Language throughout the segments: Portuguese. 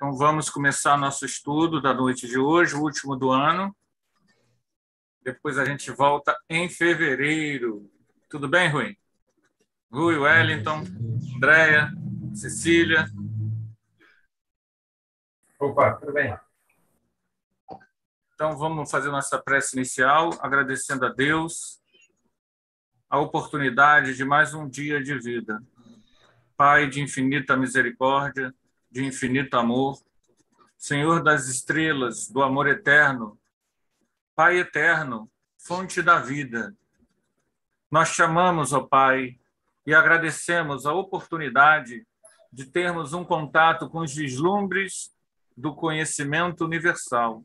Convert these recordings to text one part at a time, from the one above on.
Então, vamos começar nosso estudo da noite de hoje, o último do ano. Depois a gente volta em fevereiro. Tudo bem, Rui? Rui, Wellington, Andréia, Cecília. Opa, tudo bem. Então, vamos fazer nossa prece inicial, agradecendo a Deus a oportunidade de mais um dia de vida. Pai de infinita misericórdia, de infinito amor, Senhor das estrelas, do amor eterno, Pai eterno, fonte da vida. Nós chamamos, ó Pai, e agradecemos a oportunidade de termos um contato com os vislumbres do conhecimento universal.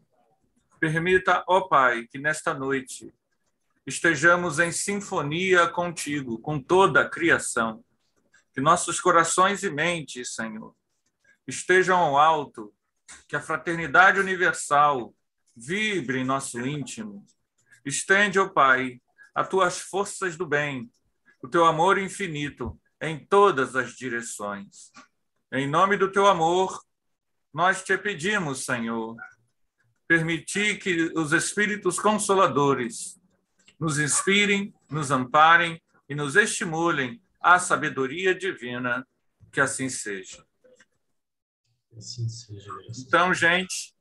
Permita, ó Pai, que nesta noite estejamos em sinfonia contigo, com toda a criação. Que nossos corações e mentes, Senhor, estejam ao alto, que a fraternidade universal vibre em nosso íntimo. Estende, ó Pai, as tuas forças do bem, o teu amor infinito em todas as direções. Em nome do teu amor, nós te pedimos, Senhor, permitir que os Espíritos Consoladores nos inspirem, nos amparem e nos estimulem à sabedoria divina, que assim seja. Assim seja. Então, gente,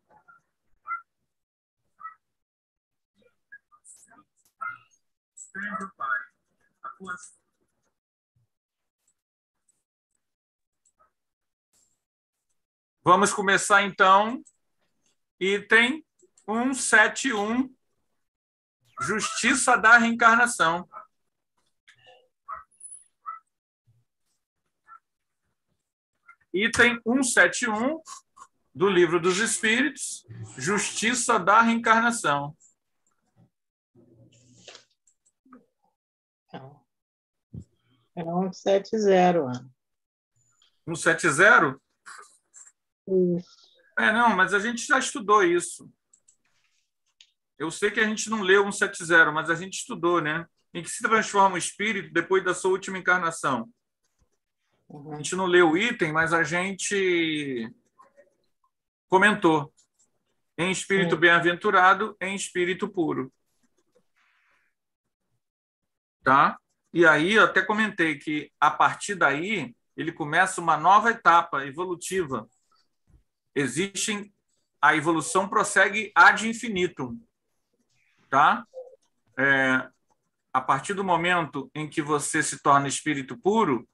vamos começar, então, item 171, Justiça da Reencarnação. Item 171 do Livro dos Espíritos, Justiça da Reencarnação. É 170. 170? Isso. Não, mas a gente já estudou isso. Eu sei que a gente não leu 170, mas a gente estudou, né? Em que se transforma o espírito depois da sua última encarnação. A gente não leu o item, mas a gente comentou. Em espírito bem-aventurado, em espírito puro. Tá? E aí eu até comentei que, a partir daí, ele começa uma nova etapa evolutiva. A evolução prossegue ad infinitum. Tá? A partir do momento em que você se torna espírito puro,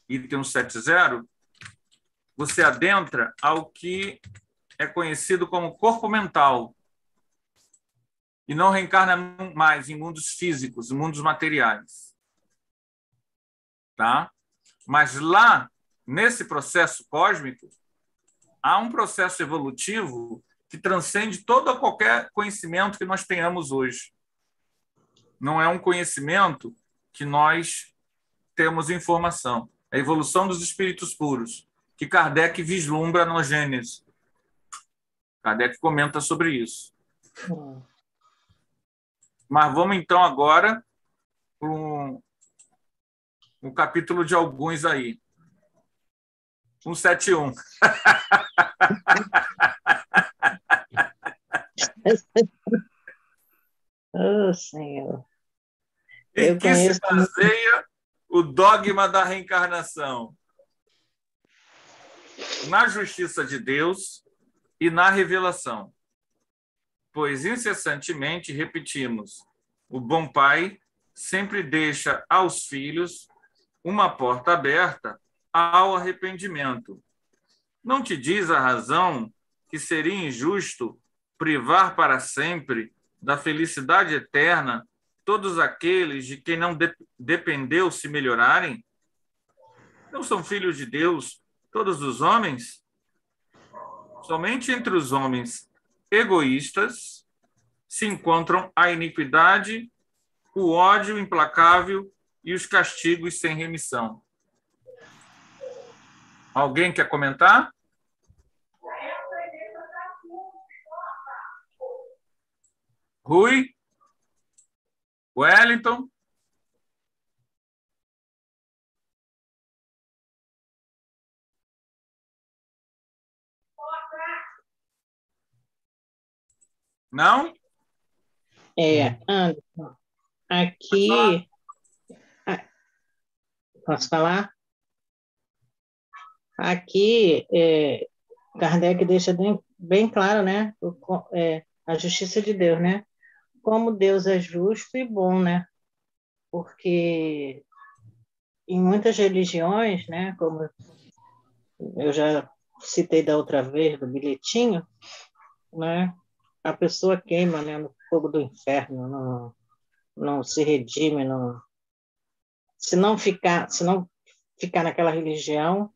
item 170, você adentra ao que é conhecido como corpo mental e não reencarna mais em mundos físicos, em mundos materiais. Tá? Mas lá, nesse processo cósmico, há um processo evolutivo que transcende todo qualquer conhecimento que nós tenhamos hoje. Não é um conhecimento que nós temos informação. É a evolução dos espíritos puros, que Kardec vislumbra no Gênesis. Kardec comenta sobre isso. Mas vamos, então, agora para um capítulo de alguns aí. 171. Oh, Senhor. Em que se baseia o dogma da reencarnação? Na justiça de Deus e na revelação. Pois incessantemente repetimos: o bom pai sempre deixa aos filhos uma porta aberta ao arrependimento. Não te diz a razão que seria injusto privar para sempre da felicidade eterna todos aqueles de quem não dependeu se melhorarem? Não são filhos de Deus todos os homens? Somente entre os homens egoístas se encontram a iniquidade, o ódio implacável e os castigos sem remissão. Alguém quer comentar? Rui? Wellington? Não? Anderson, Pode falar. aqui, ah, posso falar? Aqui, Kardec deixa bem claro, né? A justiça de Deus, né? Como Deus é justo e bom, né? Porque em muitas religiões, né? Como eu já citei da outra vez, do bilhetinho, né? A pessoa queima, né, no fogo do inferno, não se redime, não, se não ficar naquela religião,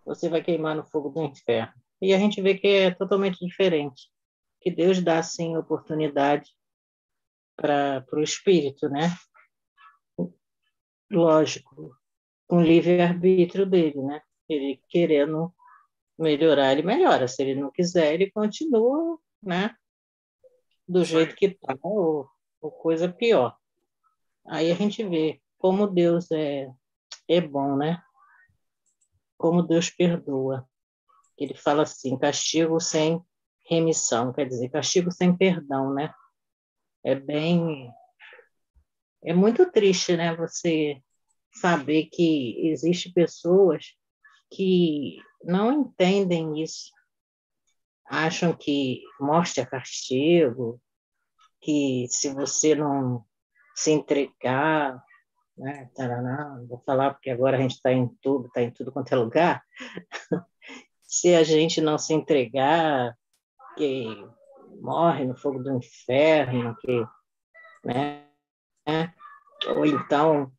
você vai queimar no fogo do inferno. E a gente vê que é totalmente diferente, que Deus dá, sim, oportunidade para o espírito, né? Lógico, com livre-arbítrio dele, né? Ele querendo melhorar, ele melhora. Se ele não quiser, ele continua, né? Do Isso jeito aí. que está, ou coisa pior. Aí a gente vê como Deus é bom, né? Como Deus perdoa. Ele fala assim, castigo sem remissão, quer dizer, castigo sem perdão, né? É bem, é muito triste, né? Você saber que existe pessoas que não entendem isso, acham que morte é castigo, que se você não se entregar, né? Taraná, não vou falar porque agora a gente está em tudo quanto é lugar. Se a gente não se entregar, que morre no fogo do inferno, que, né? Ou então,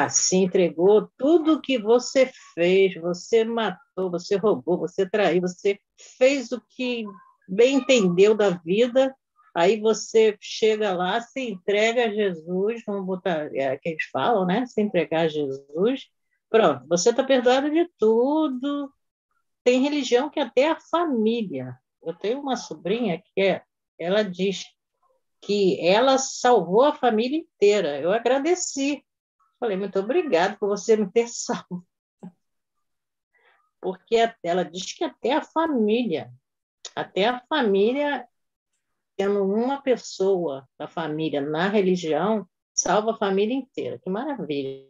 se entregou tudo que você fez, você matou, você roubou, você traiu, você fez o que bem entendeu da vida, aí você chega lá, se entrega a Jesus, vamos botar, que eles falam, né? Se entregar a Jesus, pronto, você está perdoado de tudo. Tem religião que até a família. Eu tenho uma sobrinha ela diz que ela salvou a família inteira. Eu agradeci. Falei, muito obrigado por você me ter salvo. Porque ela diz que até a família, tendo uma pessoa da família na religião, salva a família inteira. Que maravilha.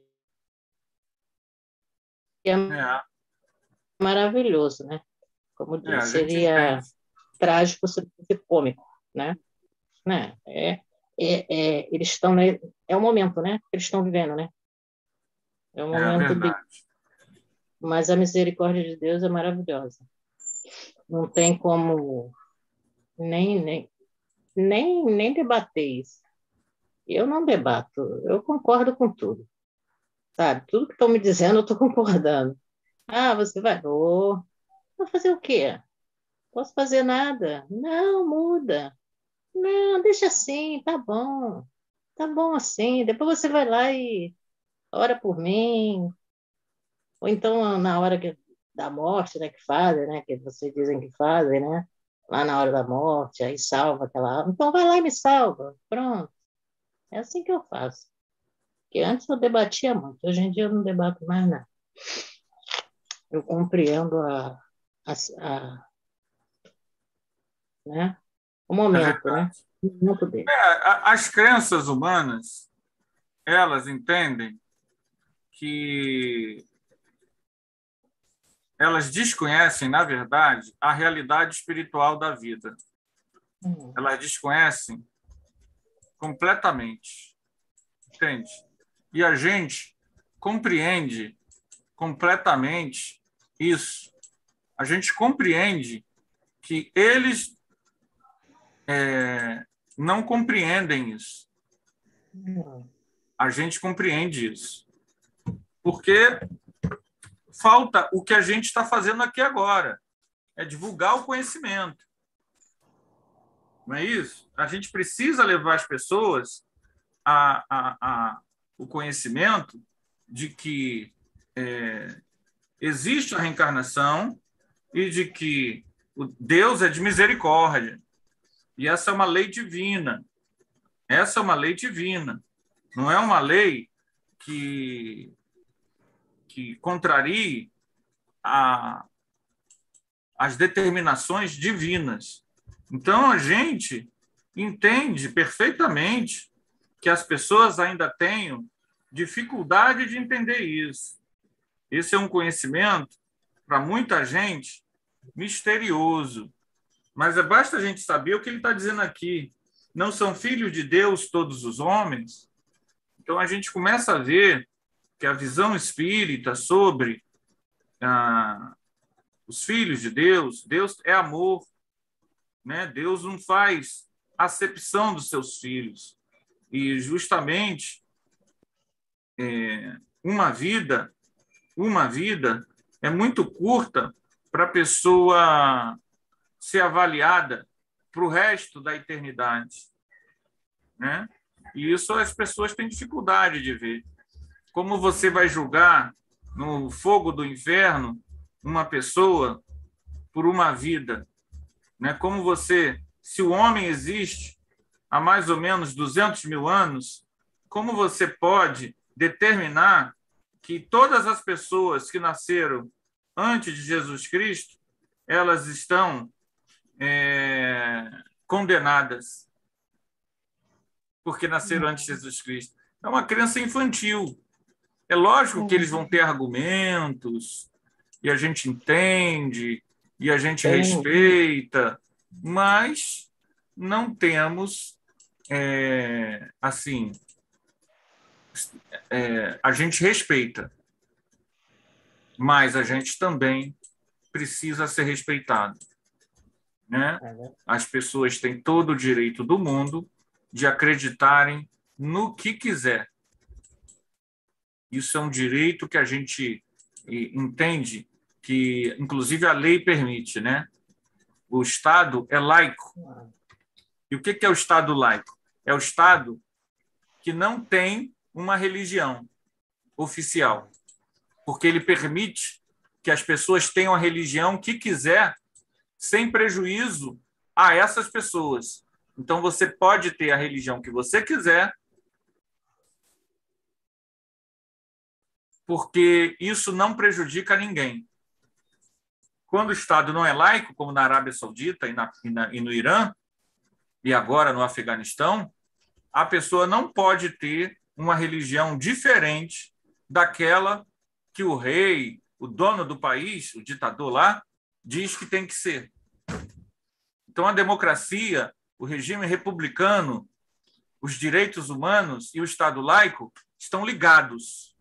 É É, maravilhoso, né? Como a diz, gente entende. seria trágico se fosse cômico, né? Eles estão, né? É o momento, né? Que eles estão vivendo, né? É um É momento de, verdade. mas a misericórdia de Deus é maravilhosa. Não tem como nem, nem, nem debater isso. Eu não debato, eu concordo com tudo, sabe? Tudo que estão me dizendo, eu estou concordando. Você vai, vai fazer o quê? Posso fazer nada? Não, muda. Não, deixa assim, tá bom assim. Depois você vai lá e ora por mim, ou então na hora da morte, né, que fazem, né, que vocês dizem que fazem, né? Lá na hora da morte, aí salva aquela alma. Então vai lá e me salva. Pronto. É assim que eu faço. Porque antes eu debatia muito, hoje em dia eu não debato mais nada. Eu compreendo a, né, o É momento, né? verdade. O momento dele. As crenças humanas, elas entendem que elas desconhecem, na verdade, a realidade espiritual da vida. Elas desconhecem completamente, entende? E a gente compreende completamente isso. A gente compreende que eles não compreendem isso. A gente compreende isso. Porque falta o que a gente está fazendo aqui agora, é divulgar o conhecimento. Não é isso? A gente precisa levar as pessoas o conhecimento de que existe a reencarnação e de que o Deus é de misericórdia. E essa é uma lei divina. Essa é uma lei divina. Não é uma lei que contrarie as determinações divinas. Então, a gente entende perfeitamente que as pessoas ainda têm dificuldade de entender isso. Esse é um conhecimento, para muita gente, misterioso. Mas basta a gente saber o que ele está dizendo aqui. Não são filhos de Deus todos os homens? Então, a gente começa a ver que a visão espírita sobre os filhos de Deus, Deus é amor, né? Deus não faz acepção dos seus filhos. E, justamente, uma vida é muito curta para a pessoa ser avaliada para o resto da eternidade, né? E isso as pessoas têm dificuldade de ver. Como você vai julgar no fogo do inferno uma pessoa por uma vida, né? Como você, se o homem existe há mais ou menos 200 mil anos, como você pode determinar que todas as pessoas que nasceram antes de Jesus Cristo, elas estão condenadas porque nasceram antes de Jesus Cristo? É uma crença infantil. É lógico que eles vão ter argumentos, e a gente entende, e a gente respeita, mas não temos, assim, a gente respeita, mas a gente também precisa ser respeitado, né? As pessoas têm todo o direito do mundo de acreditarem no que quiser. Isso é um direito que a gente entende que, inclusive, a lei permite, né? O Estado é laico. E o que é o Estado laico? É o Estado que não tem uma religião oficial, porque ele permite que as pessoas tenham a religião que quiser, sem prejuízo a essas pessoas. Então, você pode ter a religião que você quiser, porque isso não prejudica ninguém. Quando o Estado não é laico, como na Arábia Saudita e no Irã, e agora no Afeganistão, a pessoa não pode ter uma religião diferente daquela que o rei, o dono do país, o ditador lá, diz que tem que ser. Então, a democracia, o regime republicano, os direitos humanos e o Estado laico estão ligados.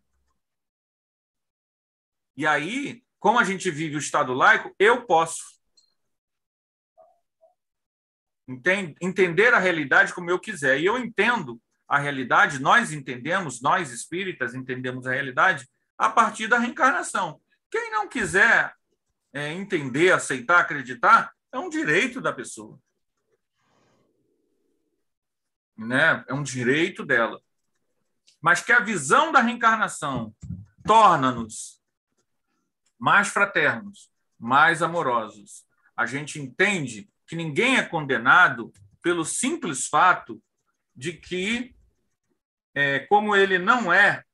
E aí, como a gente vive o Estado laico, eu posso entender a realidade como eu quiser. E eu entendo a realidade, nós entendemos, nós espíritas entendemos a realidade a partir da reencarnação. Quem não quiser entender, aceitar, acreditar, é um direito da pessoa, né? É um direito dela. Mas que a visão da reencarnação torna-nos mais fraternos, mais amorosos. A gente entende que ninguém é condenado pelo simples fato de que, como ele não é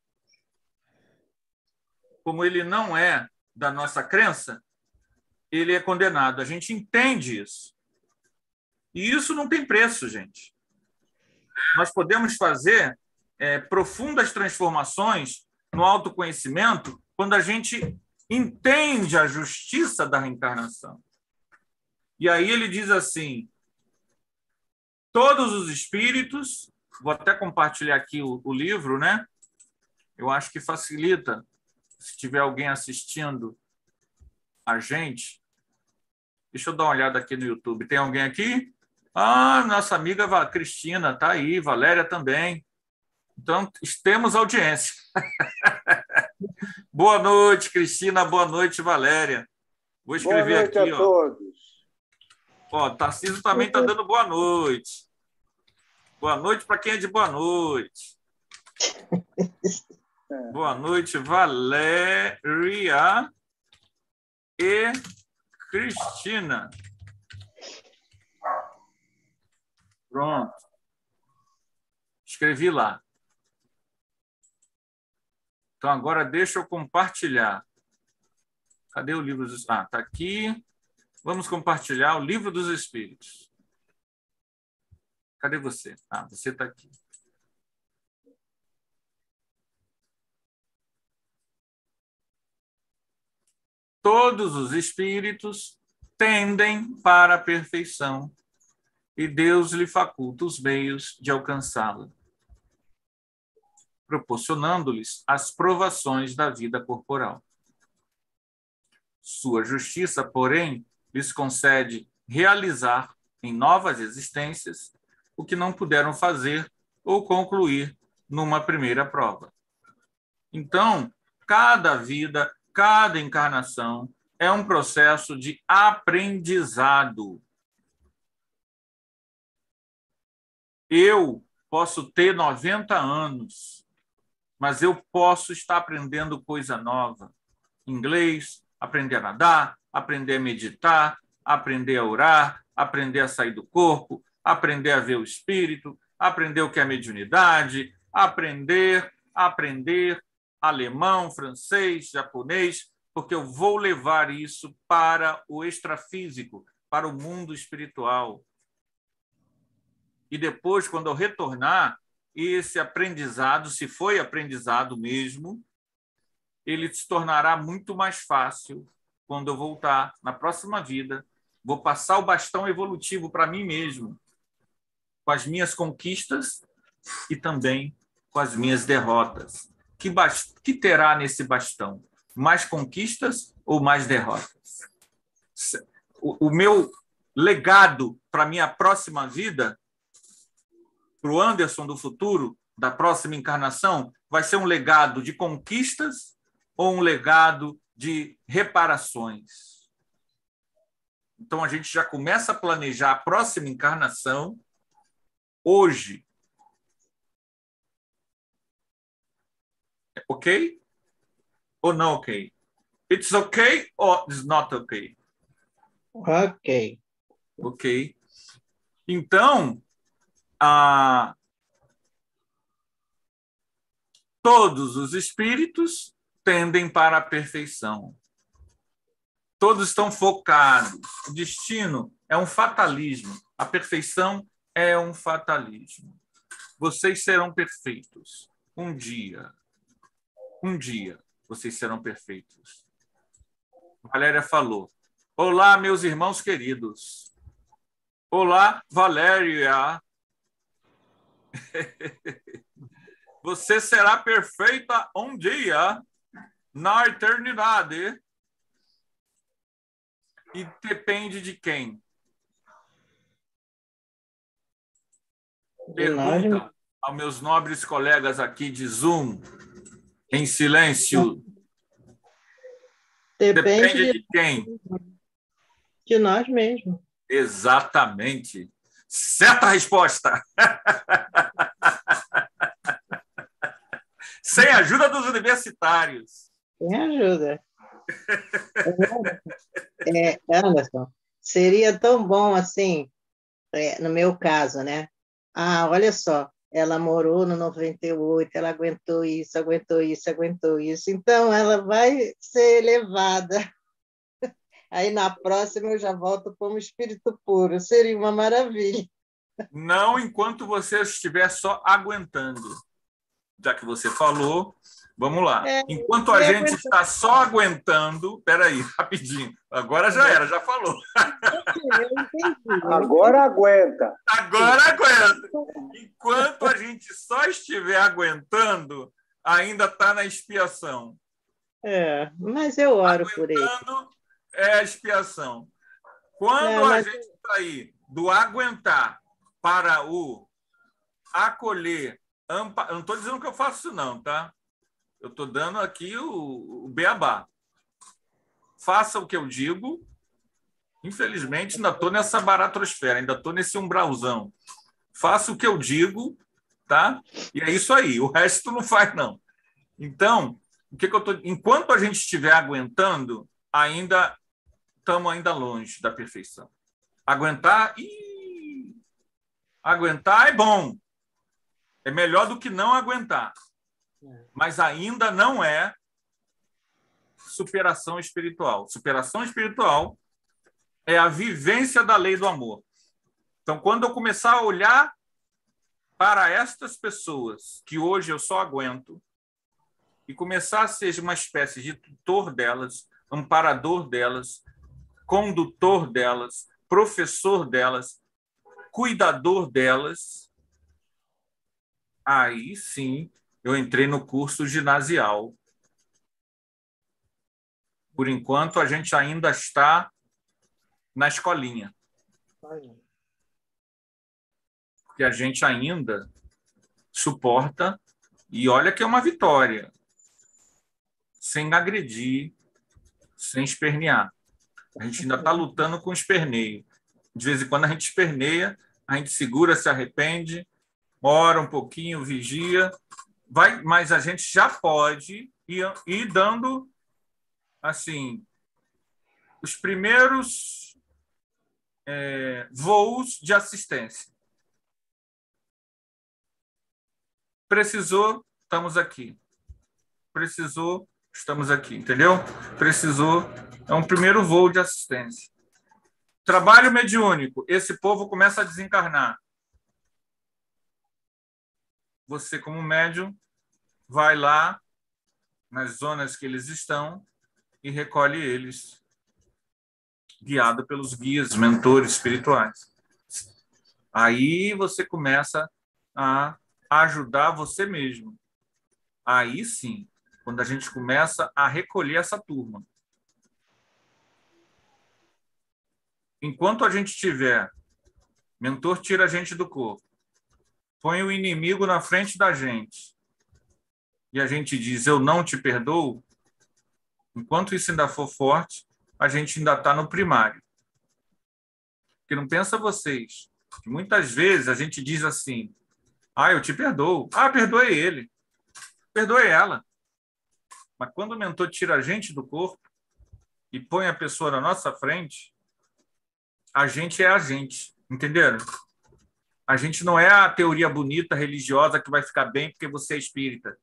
da nossa crença, ele é condenado. A gente entende isso. E isso não tem preço, gente. Nós podemos fazer profundas transformações no autoconhecimento quando a gente entende a justiça da reencarnação. E aí ele diz assim: todos os espíritos, vou até compartilhar aqui o livro, né? Eu acho que facilita, se tiver alguém assistindo a gente. Deixa eu dar uma olhada aqui no YouTube. Tem alguém aqui? Ah, nossa amiga Cristina está aí, Valéria também. Então, temos audiência. Boa noite, Cristina. Boa noite, Valéria. Vou escrever aqui. Boa noite a todos. Ó, Tarcísio também está dando boa noite. Boa noite para quem é de boa noite. Boa noite, Valéria e Cristina. Pronto. Escrevi lá. Então, agora deixa eu compartilhar. Cadê o livro dos... Ah, está aqui. Vamos compartilhar o Livro dos Espíritos. Cadê você? Ah, você está aqui. Todos os espíritos tendem para a perfeição e Deus lhe faculta os meios de alcançá-la, proporcionando-lhes as provações da vida corporal. Sua justiça, porém, lhes concede realizar em novas existências o que não puderam fazer ou concluir numa primeira prova. Então, cada vida, cada encarnação é um processo de aprendizado. Eu posso ter 90 anos, mas eu posso estar aprendendo coisa nova. Inglês, aprender a nadar, aprender a meditar, aprender a orar, aprender a sair do corpo, aprender a ver o espírito, aprender o que é mediunidade, aprender alemão, francês, japonês, porque eu vou levar isso para o extrafísico, para o mundo espiritual. E depois, quando eu retornar, esse aprendizado, se foi aprendizado mesmo, ele se tornará muito mais fácil quando eu voltar na próxima vida. Vou passar o bastão evolutivo para mim mesmo, com as minhas conquistas e também com as minhas derrotas. Que terá nesse bastão? Mais conquistas ou mais derrotas? O meu legado para a minha próxima vida, para o Anderson do futuro, da próxima encarnação, vai ser um legado de conquistas ou um legado de reparações? Então, a gente já começa a planejar a próxima encarnação hoje. Ok? Ou não ok? It's okay or it's not okay? Ok. Ok. Então, todos os espíritos tendem para a perfeição. Todos estão focados. O destino é um fatalismo. A perfeição é um fatalismo. Vocês serão perfeitos. Um dia, vocês serão perfeitos. Valéria falou: olá, meus irmãos queridos. Olá, Valéria. Você será perfeita um dia, na eternidade. E depende de quem? Pergunta aos meus nobres colegas aqui de Zoom, em silêncio. Depende de quem? De nós mesmos. Exatamente. Certa resposta. Sem a ajuda dos universitários. Sem ajuda. Anderson, seria tão bom assim, no meu caso, né? Olha só, ela morou no 98, ela aguentou isso, então ela vai ser elevada. Aí na próxima eu já volto como espírito puro, seria uma maravilha. Não enquanto você estiver só aguentando. Já que você falou, vamos lá. Enquanto a gente está só aguentando... Espera aí, rapidinho. Agora já era, já falou. Agora aguenta. Agora aguenta. Enquanto a gente só estiver aguentando, ainda está na expiação. Mas eu oro por ele. Aguentando é a expiação. Quando a gente sair do aguentar para o acolher, eu não estou dizendo que eu faço isso não, tá? Eu estou dando aqui o beabá. Faça o que eu digo. Infelizmente, ainda estou nessa baratrosfera, ainda estou nesse umbralzão. Faça o que eu digo, tá? E é isso aí. O resto não faz, não. Então, o que eu tô... enquanto a gente estiver aguentando, estamos ainda longe da perfeição. Aguentar é bom. É melhor do que não aguentar. Mas ainda não é superação espiritual. Superação espiritual é a vivência da lei do amor. Então, quando eu começar a olhar para estas pessoas que hoje eu só aguento e começar a ser uma espécie de tutor delas, amparador delas, condutor delas, professor delas, cuidador delas, aí sim eu entrei no curso ginasial. Por enquanto, a gente ainda está na escolinha. Porque a gente ainda suporta, e olha que é uma vitória, sem agredir, sem espernear. A gente ainda está lutando com o esperneio. De vez em quando a gente esperneia, a gente segura, se arrepende, ora um pouquinho, vigia, vai, mas a gente já pode ir dando assim os primeiros voos de assistência. Precisou, estamos aqui. Precisou, estamos aqui, entendeu? Precisou, é um primeiro voo de assistência. Trabalho mediúnico, esse povo começa a desencarnar. Você, como médium, vai lá nas zonas que eles estão e recolhe eles, guiado pelos guias, mentores espirituais. Aí você começa a ajudar você mesmo. Aí sim, quando a gente começa a recolher essa turma. Enquanto a gente tiver, mentor tira a gente do corpo, põe o inimigo na frente da gente, e a gente diz, eu não te perdoo, enquanto isso ainda for forte, a gente ainda está no primário. Porque não pensa vocês, que muitas vezes a gente diz assim, eu te perdoo. Perdoe ele. Perdoe ela. Mas quando o mentor tira a gente do corpo e põe a pessoa na nossa frente, a gente é a gente. Entenderam? A gente não é a teoria bonita, religiosa, que vai ficar bem porque você é espírita.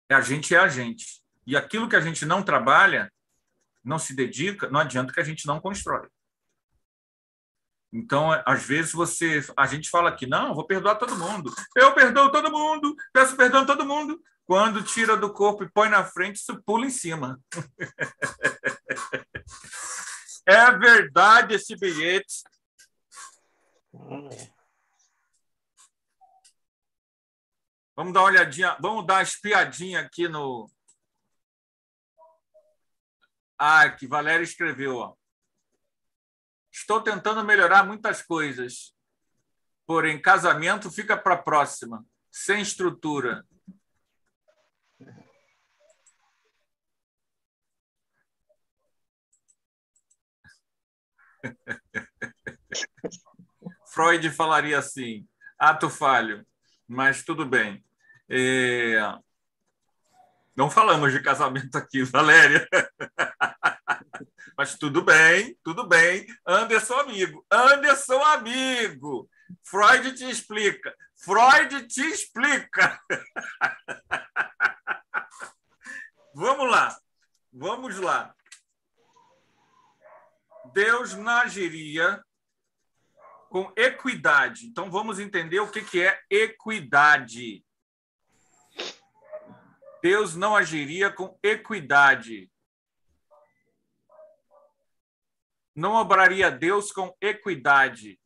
A gente é a gente. E aquilo que a gente não trabalha, não se dedica, não adianta que a gente não constrói. Então, às vezes, a gente fala aqui, não, vou perdoar todo mundo. Eu perdoo todo mundo, peço perdão a todo mundo. Quando tira do corpo e põe na frente, isso pula em cima. É verdade esse bilhete. Vamos dar uma olhadinha, vamos dar uma espiadinha aqui no... que Valéria escreveu, ó. Estou tentando melhorar muitas coisas, porém, casamento fica para a próxima, sem estrutura. Freud falaria assim, ato falho, mas tudo bem. Não falamos de casamento aqui, Valéria. Mas tudo bem, tudo bem. Anderson amigo. Anderson amigo. Freud te explica. Freud te explica. Vamos lá. Vamos lá. Deus não agiria com equidade. Então, vamos entender o que é equidade. Deus não agiria com equidade. Não obraria Deus com equidade,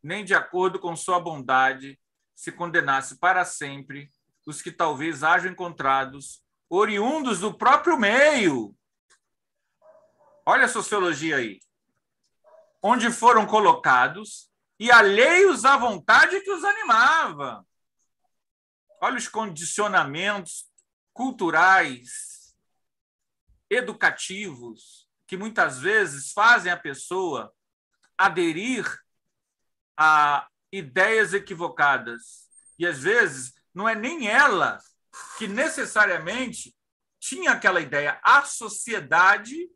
nem de acordo com sua bondade, se condenasse para sempre os que talvez hajam encontrados, oriundos do próprio meio. Olha a sociologia aí. Onde foram colocados e alheios à vontade que os animava. Olha os condicionamentos culturais, educativos, que muitas vezes fazem a pessoa aderir a ideias equivocadas. E, às vezes, não é nem ela que necessariamente tinha aquela ideia. A sociedade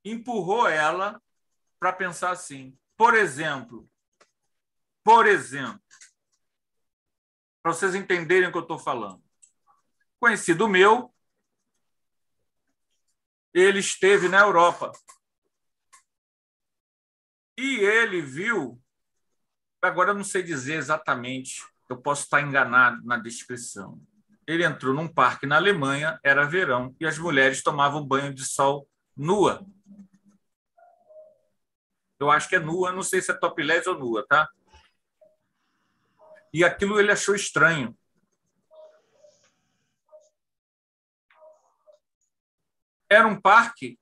empurrou ela para pensar assim. Por exemplo, para vocês entenderem o que eu estou falando. Conhecido meu, ele esteve na Europa. E ele viu Agora eu não sei dizer exatamente, eu posso estar enganado na descrição. Ele entrou num parque na Alemanha, era verão, e as mulheres tomavam banho de sol nua. Eu acho que é nua, não sei se é topless ou nua, tá? E aquilo ele achou estranho. Era um parque,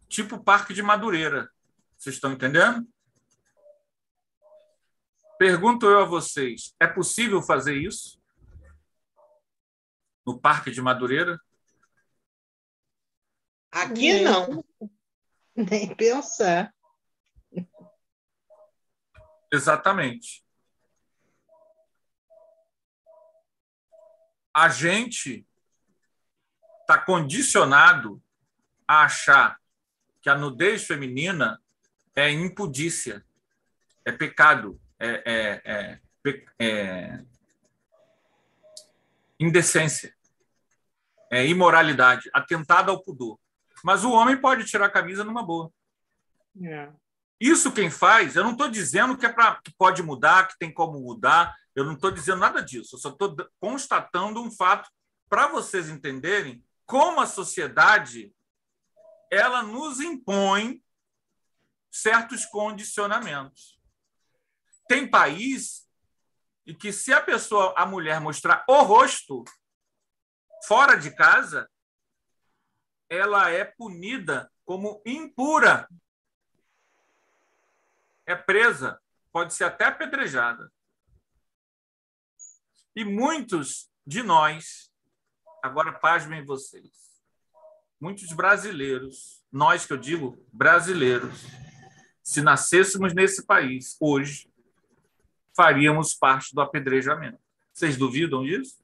tipo Parque de Madureira. Vocês estão entendendo? Pergunto eu a vocês, é possível fazer isso no Parque de Madureira? Aqui não. Nem pensar. Exatamente. A gente está condicionado a achar que a nudez feminina é impudícia, é pecado, é indecência, é imoralidade, atentado ao pudor. Mas o homem pode tirar a camisa numa boa. É. Isso quem faz, eu não estou dizendo que pode mudar, que tem como mudar, eu não estou dizendo nada disso, eu só estou constatando um fato para vocês entenderem como a sociedade ela nos impõe certos condicionamentos. Tem país em que se a mulher mostrar o rosto fora de casa, ela é punida como impura. É presa, pode ser até apedrejada. E muitos de nós, agora pasmem vocês, muitos brasileiros, nós que eu digo brasileiros, se nascêssemos nesse país hoje, faríamos parte do apedrejamento. Vocês duvidam disso?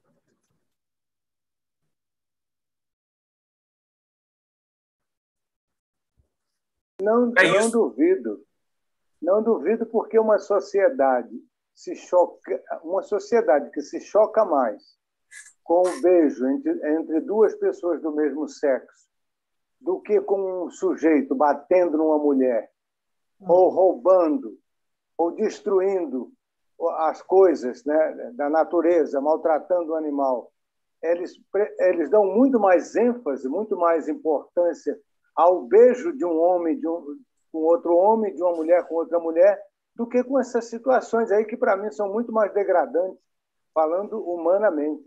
Não, não duvido. Não duvido porque uma sociedade que se choca mais com o beijo entre duas pessoas do mesmo sexo do que com um sujeito batendo numa mulher, ou roubando, ou destruindo as coisas, né, da natureza, maltratando o animal. Eles dão muito mais ênfase, muito mais importância ao beijo de um homem com outro homem, de uma mulher com outra mulher, do que com essas situações aí que, para mim, são muito mais degradantes, falando humanamente.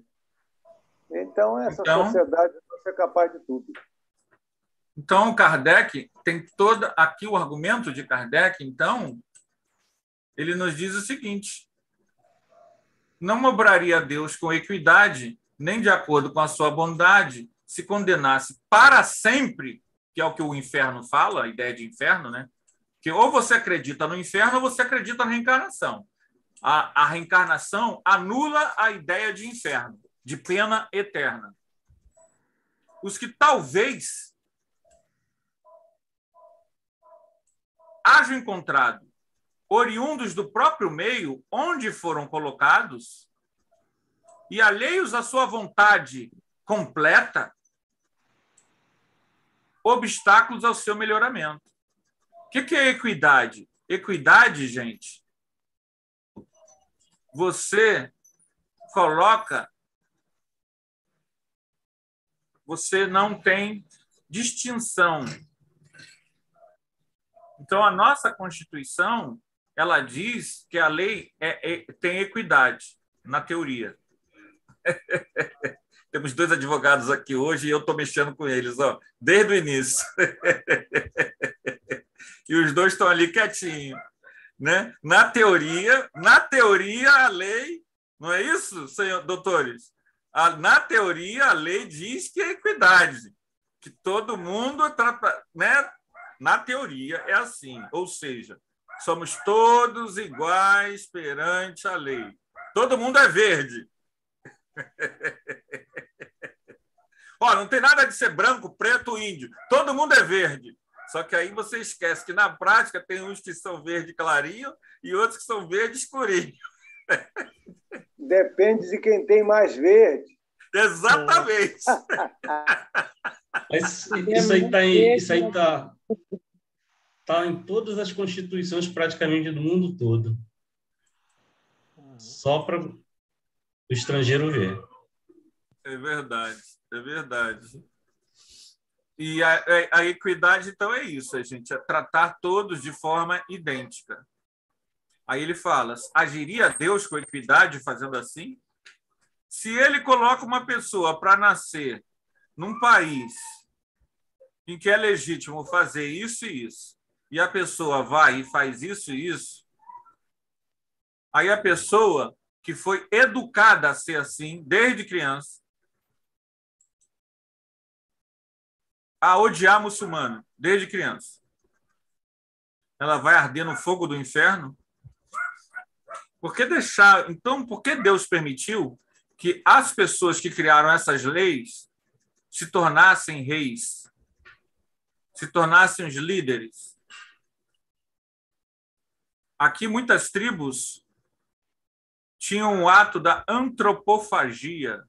Então, essa sociedade vai ser capaz de tudo. Então, Kardec tem todo aqui o argumento de Kardec, então, ele nos diz o seguinte: não obraria a Deus com equidade, nem de acordo com a sua bondade, se condenasse para sempre, que é o que o inferno fala, a ideia de inferno, né? Que ou você acredita no inferno ou você acredita na reencarnação. A reencarnação anula a ideia de inferno, de pena eterna. Os que talvez hajam encontrado oriundos do próprio meio onde foram colocados e alheios à sua vontade completa, obstáculos ao seu melhoramento. O que é equidade? Equidade, gente, você coloca, você não tem distinção. Então, a nossa Constituição, ela diz que a lei tem equidade, na teoria. Temos dois advogados aqui hoje e eu estou mexendo com eles, ó, desde o início. E os dois estão ali quietinhos, né? Na teoria, a lei, não é isso, senhor, doutores? Na teoria, a lei diz que é equidade, que todo mundo trata, né? Na teoria é assim, ou seja, somos todos iguais perante a lei. Todo mundo é verde. Ó, não tem nada de ser branco, preto, índio. Todo mundo é verde. Só que aí você esquece que, na prática, tem uns que são verde clarinho e outros que são verde escurinho. Depende de quem tem mais verde. Exatamente. Mas isso aí tá em todas as constituições praticamente do mundo todo. Só para o estrangeiro ver. É verdade, é verdade. E a equidade, então, é isso, gente, é tratar todos de forma idêntica. Aí ele fala, agiria Deus com equidade fazendo assim? Se ele coloca uma pessoa para nascer num país em que é legítimo fazer isso e isso, e a pessoa vai e faz isso e isso, aí a pessoa que foi educada a ser assim desde criança, a odiar muçulmano desde criança, ela vai arder no fogo do inferno? Então, por que Deus permitiu que as pessoas que criaram essas leis se tornassem reis, se tornassem os líderes? Aqui, muitas tribos tinham o ato da antropofagia.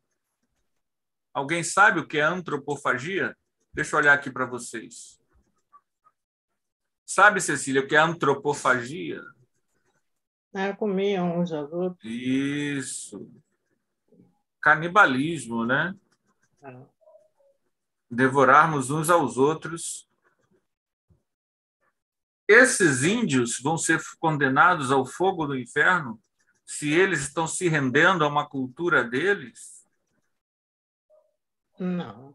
Alguém sabe o que é antropofagia? Deixa eu olhar aqui para vocês. Sabe, Cecília, o que é antropofagia? Comiam uns aos outros. Isso. Canibalismo, né? Devorarmos uns aos outros. Esses índios vão ser condenados ao fogo do inferno se eles estão se rendendo a uma cultura deles? Não.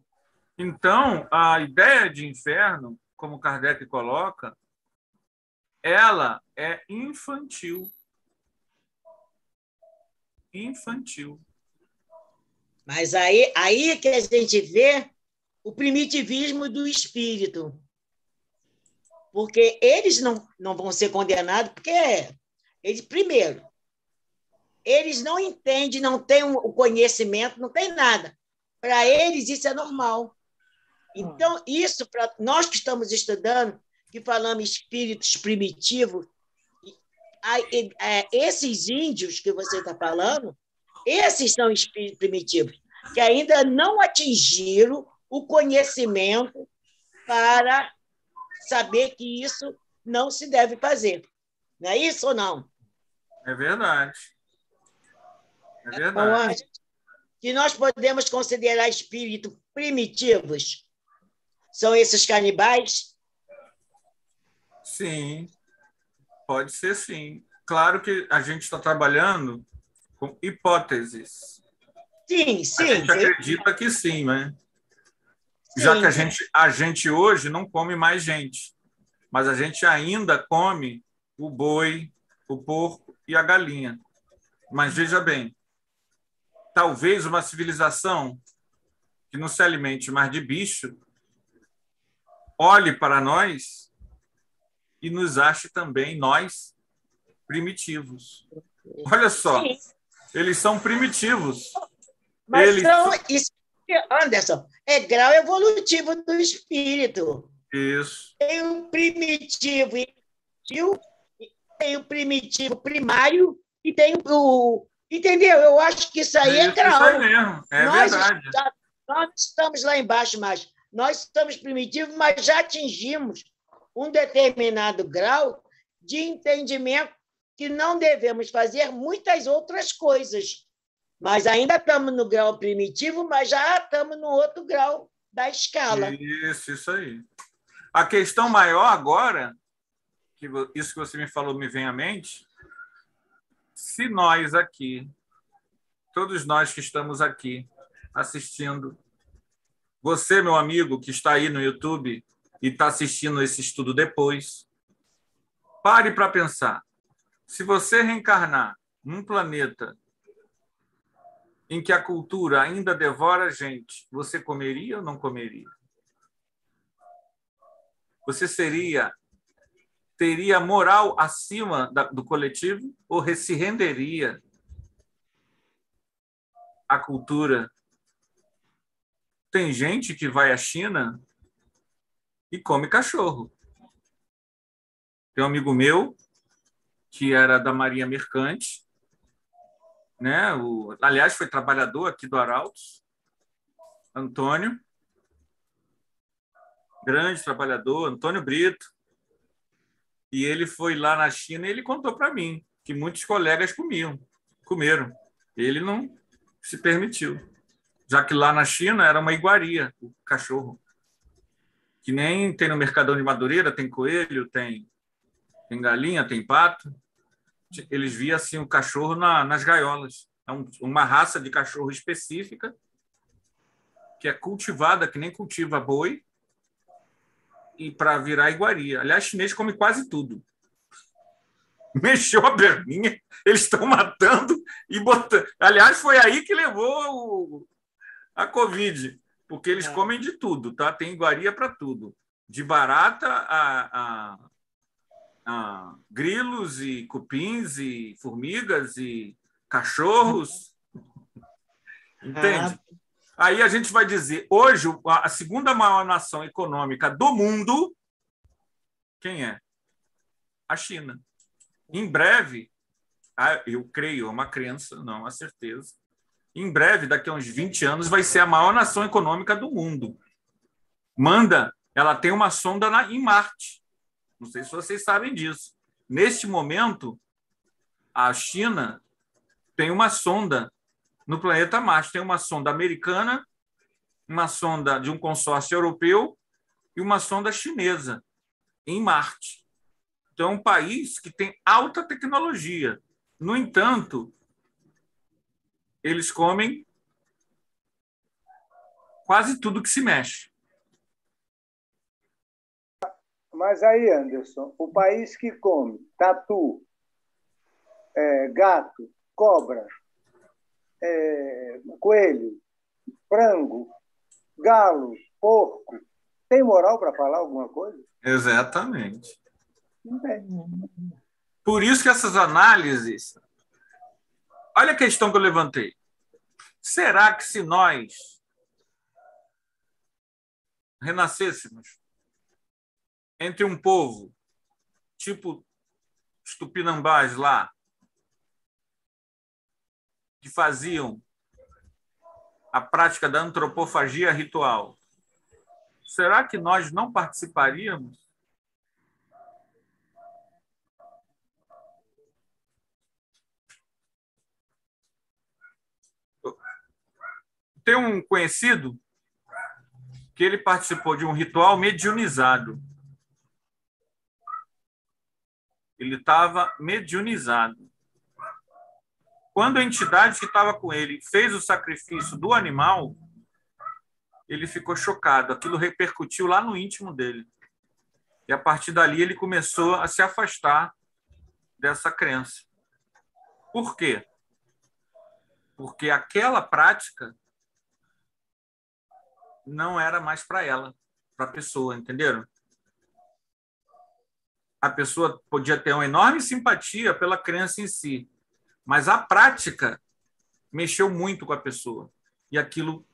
Então, a ideia de inferno, como Kardec coloca, ela é infantil. Infantil. Mas aí que a gente vê o primitivismo do espírito. Porque eles não vão ser condenados, porque eles, primeiro, eles não entendem, não têm o conhecimento, não tem nada. Para eles, isso é normal. Então, isso, para nós que estamos estudando, que falamos espíritos primitivos, esses índios que você está falando, esses são espíritos primitivos, que ainda não atingiram o conhecimento para saber que isso não se deve fazer. Não é isso ou não? É verdade. É verdade. Que nós podemos considerar espíritos primitivos são esses canibais? Sim, pode ser sim. Claro que a gente está trabalhando com hipóteses. Sim, sim. A gente acredita que sim, né? Sim. Já que a gente hoje não come mais gente, mas a gente ainda come o boi, o porco e a galinha. Mas veja bem, talvez uma civilização que não se alimente mais de bicho olhe para nós e nos ache também, nós, primitivos. Olha só, sim. Eles são primitivos. Mas isso, Anderson, é grau evolutivo do espírito. Isso. Tem o primitivo tem o primitivo primário e tem o... Entendeu? Eu acho que isso aí é grau. Isso aí mesmo, verdade. Nós estamos lá embaixo, mas nós estamos primitivos, mas já atingimos um determinado grau de entendimento que não devemos fazer muitas outras coisas. Mas ainda estamos no grau primitivo, mas já estamos no outro grau da escala. Isso aí. A questão maior agora, isso que você me falou me vem à mente, se nós aqui, todos nós que estamos aqui assistindo, você, meu amigo, que está aí no YouTube e está assistindo esse estudo depois, pare para pensar. Se você reencarnar num planeta em que a cultura ainda devora a gente, você comeria ou não comeria? Você teria moral acima do coletivo ou se renderia à cultura? Tem gente que vai à China e come cachorro. Tem um amigo meu que era da Marinha Mercante, né? Aliás, foi trabalhador aqui do Arautos, Antônio, grande trabalhador, Antônio Brito, e ele foi lá na China e ele contou para mim que muitos colegas comeram. Ele não se permitiu, já que lá na China era uma iguaria o cachorro. Que nem tem no Mercadão de Madureira, tem coelho, tem galinha, tem pato. Eles viam assim o cachorro nas gaiolas. É uma raça de cachorro específica que é cultivada, que nem cultiva boi, e para virar iguaria. Aliás, chinês come quase tudo. Mexeu a perninha, eles estão matando e botando. Aliás, foi aí que levou a Covid, porque eles comem de tudo, tá? Tem iguaria para tudo. De barata a grilos e cupins e formigas e cachorros. Entende? Aí a gente vai dizer, hoje, a segunda maior nação econômica do mundo, quem é? A China. Em breve, eu creio, é uma crença, não é uma certeza, em breve, daqui a uns 20 anos, vai ser a maior nação econômica do mundo. Ela tem uma sonda em Marte. Não sei se vocês sabem disso. Neste momento, a China tem uma sonda no planeta Marte. Tem uma sonda americana, uma sonda de um consórcio europeu e uma sonda chinesa em Marte. Então, é um país que tem alta tecnologia. No entanto, eles comem quase tudo que se mexe. Mas aí, Anderson, o país que come tatu, gato, cobra, coelho, frango, galo, porco, tem moral para falar alguma coisa? Exatamente. Não tem. Por isso que essas análises... Olha a questão que eu levantei. Será que se nós renascêssemos entre um povo tipo os tupinambás lá, que faziam a prática da antropofagia ritual, será que nós não participaríamos? Tem um conhecido que ele participou de um ritual mediunizado. Ele estava mediunizado. Quando a entidade que estava com ele fez o sacrifício do animal, ele ficou chocado. Aquilo repercutiu lá no íntimo dele. E, a partir dali, ele começou a se afastar dessa crença. Por quê? Porque aquela prática não era mais para ela, para a pessoa, entenderam? A pessoa podia ter uma enorme simpatia pela crença em si, mas a prática mexeu muito com a pessoa. E aquilo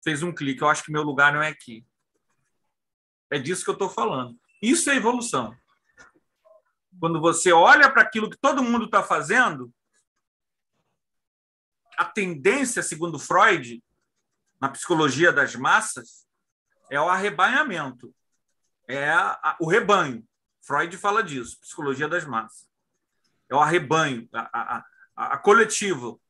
fez um clique. Eu acho que meu lugar não é aqui. É disso que eu estou falando. Isso é evolução. Quando você olha para aquilo que todo mundo está fazendo, a tendência, segundo Freud, na psicologia das massas, é o arrebanhamento. É o rebanho. Freud fala disso, psicologia das massas. É o arrebanho, a coletivo.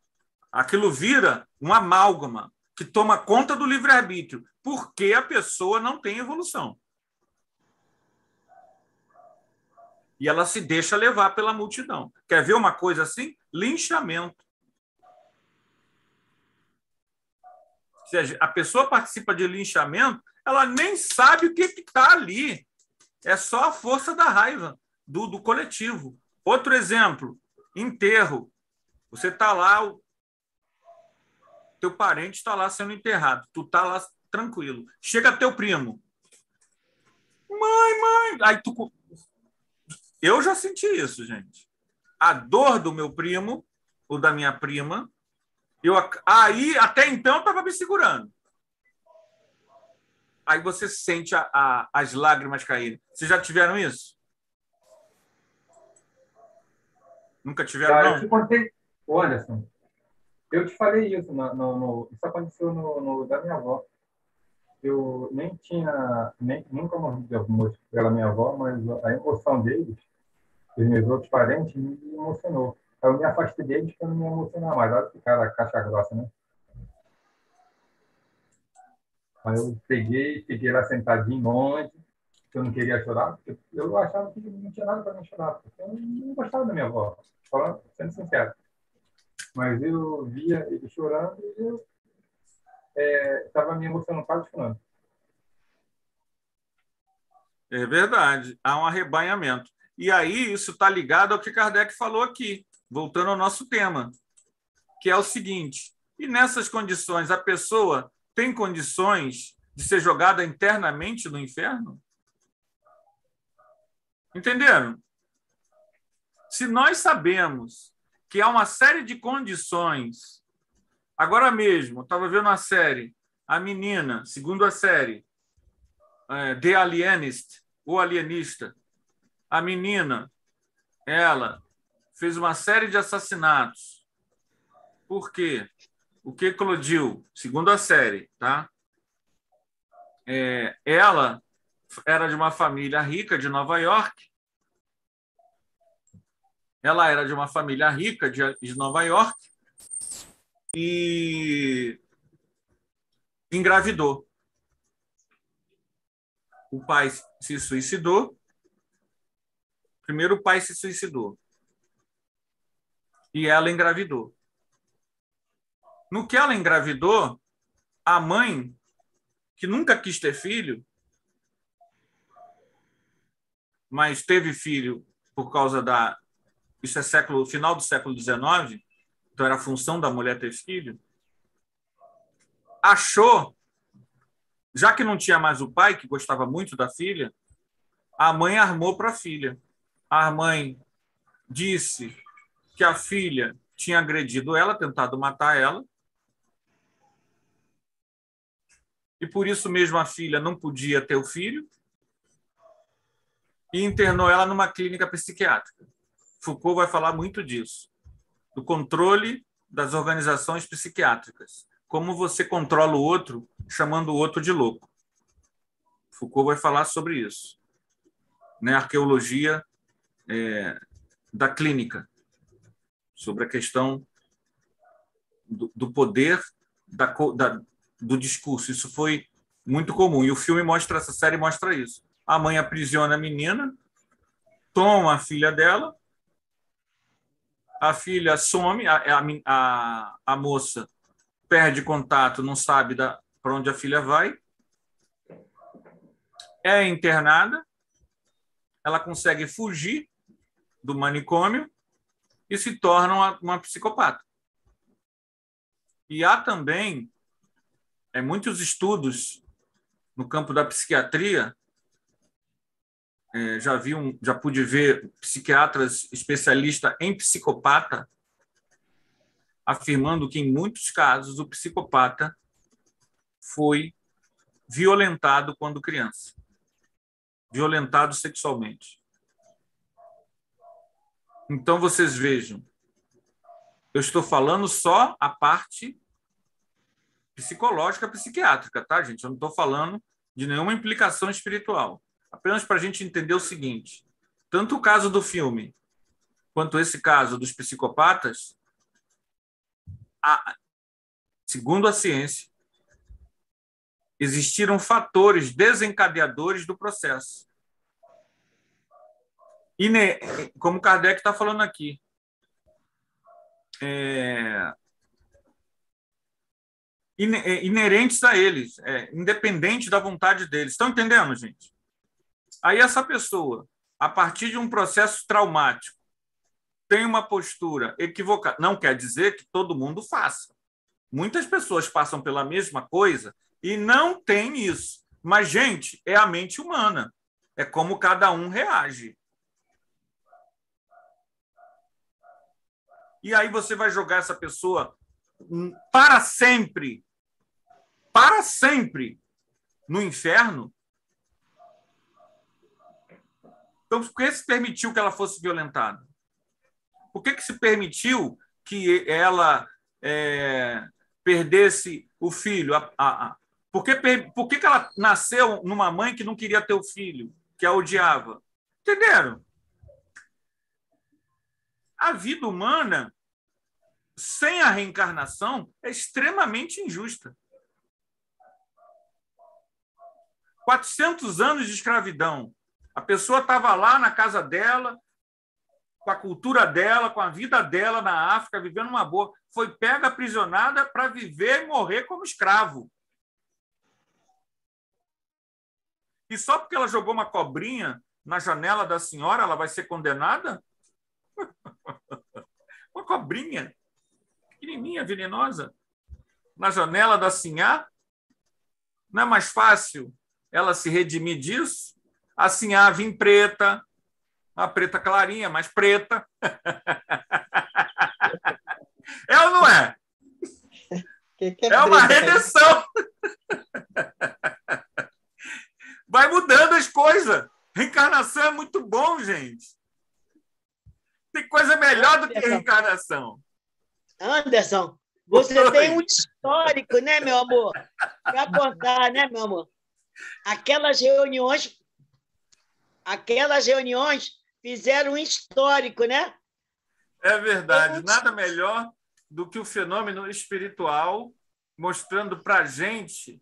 Aquilo vira um amálgama que toma conta do livre-arbítrio, porque a pessoa não tem evolução. E ela se deixa levar pela multidão. Quer ver uma coisa assim? Linchamento. Ou seja, a pessoa participa de linchamento, ela nem sabe o que está ali. É só a força da raiva do coletivo. Outro exemplo, enterro. Você está lá, o teu parente está lá sendo enterrado. Tu está lá tranquilo. Chega teu primo. Mãe. Aí tu... Eu já senti isso, gente. A dor do meu primo ou da minha prima, aí, até então, eu estava me segurando. Aí você sente as lágrimas caírem. Vocês já tiveram isso? Nunca tiveram, não? Eu te contei, Anderson, eu te falei isso. Isso aconteceu da minha avó. Eu nem tinha, nem como pela minha avó, mas a emoção deles, dos meus outros parentes, me emocionou. Aí eu me afastei deles para não me emocionar mais. Olha que cara caixa grossa, né? Aí eu fiquei lá sentadinho longe, que eu não queria chorar, porque eu achava que não tinha nada para me chorar, porque eu não gostava da minha avó, falando, sendo sincero. Mas eu via ele chorando e eu estava me emocionando, quase chorando. É verdade, há um arrebanhamento. E aí isso está ligado ao que Kardec falou aqui, voltando ao nosso tema, que é o seguinte: e nessas condições, a pessoa tem condições de ser jogada internamente no inferno? Entenderam? Se nós sabemos que há uma série de condições, agora mesmo, eu estava vendo uma série, a menina, segundo a série, The Alienist, o alienista, a menina, ela fez uma série de assassinatos. Por quê? O que eclodiu? Segundo a série, tá? Ela era de uma família rica de Nova York. Ela era de uma família rica de Nova York e engravidou. O pai se suicidou. Primeiro o pai se suicidou. E ela engravidou. No que ela engravidou, a mãe, que nunca quis ter filho, mas teve filho por causa da... Isso é final do século XIX, então era a função da mulher ter filho, achou, já que não tinha mais o pai, que gostava muito da filha, a mãe armou para a filha. A mãe disse que a filha tinha agredido ela, tentado matar ela, e por isso mesmo a filha não podia ter o filho, e internou ela numa clínica psiquiátrica. Foucault vai falar muito disso, do controle das organizações psiquiátricas. Como você controla o outro, chamando o outro de louco. Foucault vai falar sobre isso. Né? Arqueologia da clínica, sobre a questão do poder do discurso. Isso foi muito comum. E o filme mostra, essa série mostra isso. A mãe aprisiona a menina, toma a filha dela, a filha some, a moça perde contato, não sabe para onde a filha vai, é internada, ela consegue fugir do manicômio e se torna uma psicopata. E há também muitos estudos no campo da psiquiatria. Já pude ver psiquiatras especialistas em psicopata afirmando que, em muitos casos, o psicopata foi violentado quando criança, violentado sexualmente. Então, vocês vejam, eu estou falando só a parte psicológica, psiquiátrica, tá, gente? Eu não estou falando de nenhuma implicação espiritual. Apenas para a gente entender o seguinte: tanto o caso do filme quanto esse caso dos psicopatas, segundo a ciência, existiram fatores desencadeadores do processo. E, como Kardec está falando aqui, inerentes a eles, independente da vontade deles. Estão entendendo, gente? Aí essa pessoa, a partir de um processo traumático, tem uma postura equivocada. Não quer dizer que todo mundo faça. Muitas pessoas passam pela mesma coisa e não tem isso. Mas, gente, é a mente humana. É como cada um reage. E aí você vai jogar essa pessoa para sempre no inferno? Então, por que se permitiu que ela fosse violentada? Por que se permitiu que ela perdesse o filho? Por que ela nasceu numa mãe que não queria ter o filho, que a odiava? Entenderam? a vida humana, sem a reencarnação, é extremamente injusta. 400 anos de escravidão. A pessoa estava lá na casa dela, com a cultura dela, com a vida dela na África, vivendo uma boa. Foi pega aprisionada para viver e morrer como escravo. E só porque ela jogou uma cobrinha na janela da senhora, ela vai ser condenada? Uma cobrinha, pequenininha, venenosa, na janela da sinhá? Não é mais fácil ela se redimir disso? A sinhá vinha preta, a preta clarinha, mas preta. É ou não é? Que É uma preta? redenção. Vai mudando as coisas. Reencarnação é muito bom, gente. Tem coisa melhor do que reencarnação. Anderson, você tem um histórico, né, meu amor? Para contar, né, meu amor? Aquelas reuniões fizeram um histórico, né? É verdade. Nada melhor do que o fenômeno espiritual mostrando para a gente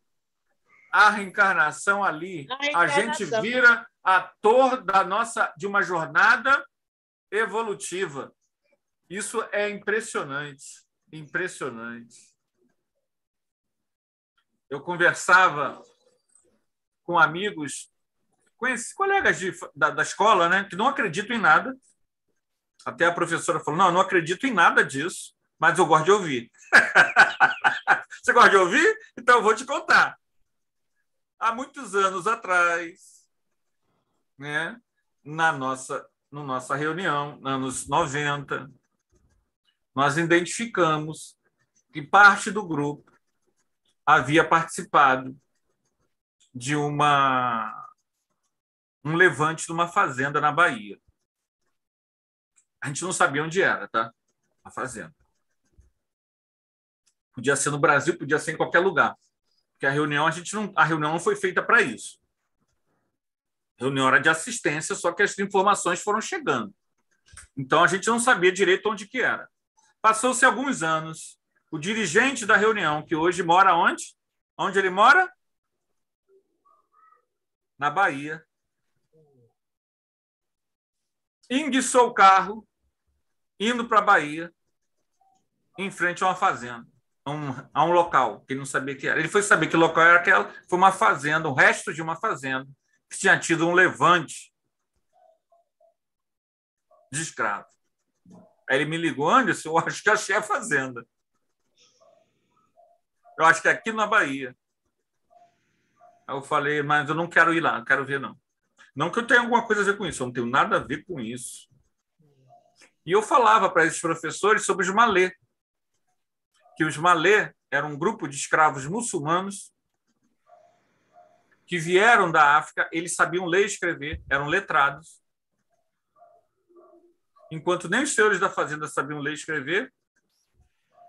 a reencarnação ali. A gente vira ator de uma jornada evolutiva. Isso é impressionante. Impressionante. Eu conversava com amigos, com esses colegas da escola, né, que não acreditam em nada. Até a professora falou, não acredito em nada disso, mas eu gosto de ouvir. Você gosta de ouvir? Então eu vou te contar. Há muitos anos atrás, né, na nossa reunião, anos 90, nós identificamos que parte do grupo havia participado de um levante de uma fazenda na Bahia. A gente não sabia onde era, tá? A fazenda. Podia ser no Brasil, podia ser em qualquer lugar. Porque a reunião não foi feita para isso. A reunião era de assistência, só que as informações foram chegando. Então a gente não sabia direito onde que era. Passou-se alguns anos, o dirigente da reunião, que hoje mora onde? Onde ele mora? Na Bahia. Enguiçou o carro, indo para a Bahia, em frente a uma fazenda, a um local que ele não sabia que era. Ele foi saber que local era aquela, foi uma fazenda, o resto de uma fazenda, que tinha tido um levante de escravo. Aí ele me ligou, Anderson, eu acho que achei a fazenda. Eu acho que é aqui na Bahia. Aí eu falei, mas eu não quero ir lá, não quero ver, não. Não que eu tenha alguma coisa a ver com isso, eu não tenho nada a ver com isso. E eu falava para esses professores sobre os malê, que os malê eram um grupo de escravos muçulmanos que vieram da África, eles sabiam ler e escrever, eram letrados, enquanto nem os senhores da fazenda sabiam ler e escrever.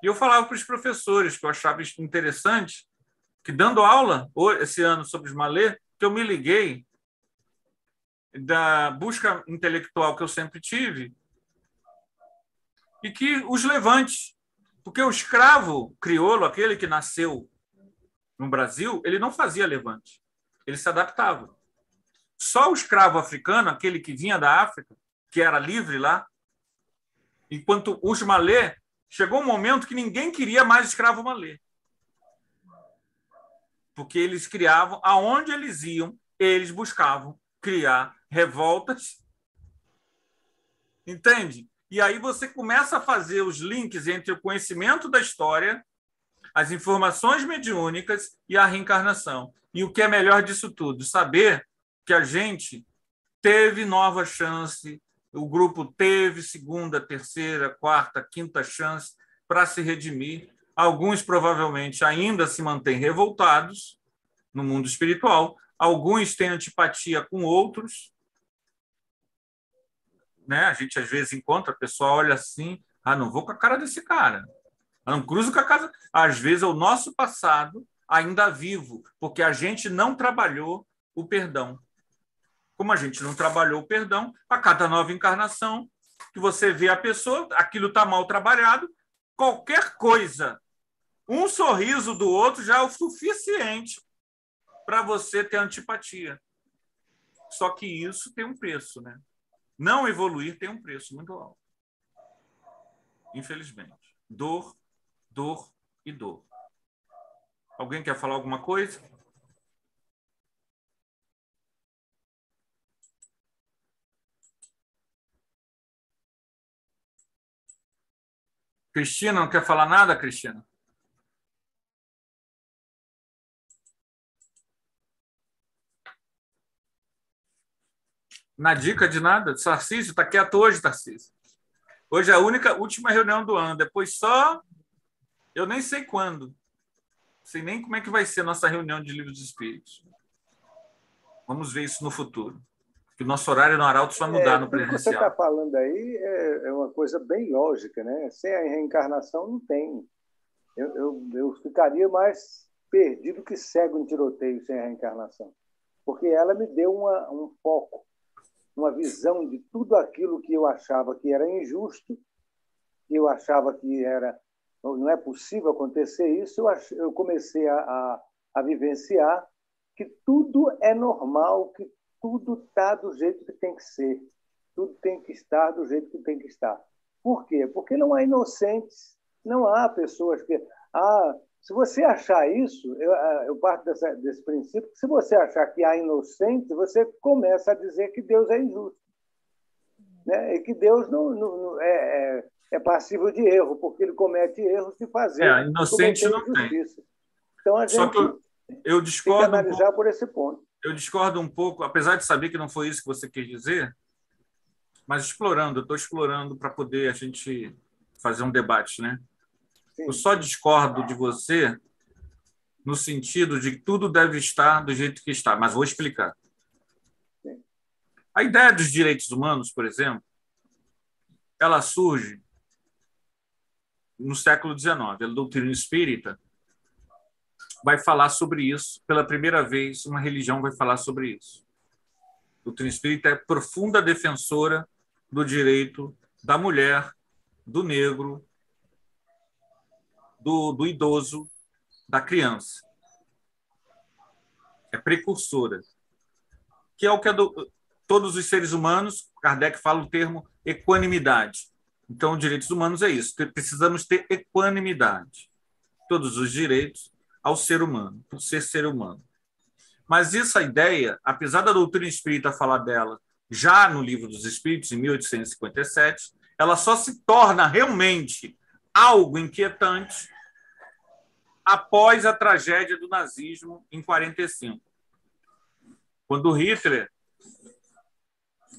E eu falava para os professores, que eu achava interessante, que dando aula esse ano sobre os malê, que eu me liguei da busca intelectual que eu sempre tive, e que os levantes, porque o escravo crioulo, aquele que nasceu no Brasil, ele não fazia levante, ele se adaptava. Só o escravo africano, aquele que vinha da África, que era livre lá, enquanto os malê, chegou um momento que ninguém queria mais escravo malê. Porque eles criavam, aonde eles iam, eles buscavam criar revoltas. Entende? E aí você começa a fazer os links entre o conhecimento da história, as informações mediúnicas e a reencarnação. E o que é melhor disso tudo? Saber que a gente teve nova chance, o grupo teve segunda, terceira, quarta, quinta chance para se redimir. Alguns provavelmente ainda se mantêm revoltados no mundo espiritual, alguns têm antipatia com outros, né? A gente às vezes encontra, a pessoa olha assim, não vou com a cara desse cara, não cruzo com a casa. Às vezes é o nosso passado ainda vivo, porque a gente não trabalhou o perdão. Como a gente não trabalhou o perdão, a cada nova encarnação que você vê a pessoa, aquilo está mal trabalhado, qualquer coisa, um sorriso do outro já é o suficiente para você ter antipatia. Só que isso tem um preço, né? Não evoluir tem um preço muito alto. Infelizmente. Dor, dor e dor. Alguém quer falar alguma coisa? Cristina, não quer falar nada, Cristina? Na dica de nada? Tarcísio, está quieto hoje, Tarcísio. Hoje é a última reunião do ano. Depois só... Eu nem sei quando. Não sei nem como é que vai ser a nossa reunião de livros de espíritos. Vamos ver isso no futuro. Porque o nosso horário no Arauto vai mudar no presencial. O que você está falando aí é uma coisa bem lógica, né? Sem a reencarnação não tem. Eu ficaria mais perdido que cego em tiroteio sem a reencarnação. Porque ela me deu um foco, uma visão de tudo aquilo que eu achava que era injusto, que eu achava que não é possível acontecer isso. Eu comecei a vivenciar que tudo é normal, que tudo está do jeito que tem que ser, tudo tem que estar do jeito que tem que estar. Por quê? Porque não há inocentes, não há pessoas que... se você achar isso, eu parto desse princípio, que se você achar que há inocentes, você começa a dizer que Deus é injusto, né? E que Deus não é passível de erro, porque ele comete erros de fazer. Inocente não injustiça. Tem. Então a gente eu discordo tem que analisar por esse ponto. Eu discordo um pouco, apesar de saber que não foi isso que você quis dizer, mas eu estou explorando para poder a gente fazer um debate, né? Sim. Eu só discordo de você no sentido de que tudo deve estar do jeito que está, mas vou explicar. Sim. A ideia dos direitos humanos, por exemplo, ela surge no século XIX. A doutrina espírita vai falar sobre isso. Pela primeira vez, uma religião vai falar sobre isso. A doutrina espírita é profunda defensora do direito da mulher, do negro, do idoso, da criança. É precursora. Que é o que todos os seres humanos, Kardec fala o termo equanimidade. Então, direitos humanos é isso. Precisamos ter equanimidade. Todos os direitos ao ser humano, por ser humano. Mas essa ideia, apesar da doutrina espírita falar dela já no Livro dos Espíritos, em 1857, ela só se torna realmente algo inquietante após a tragédia do nazismo em 1945, quando Hitler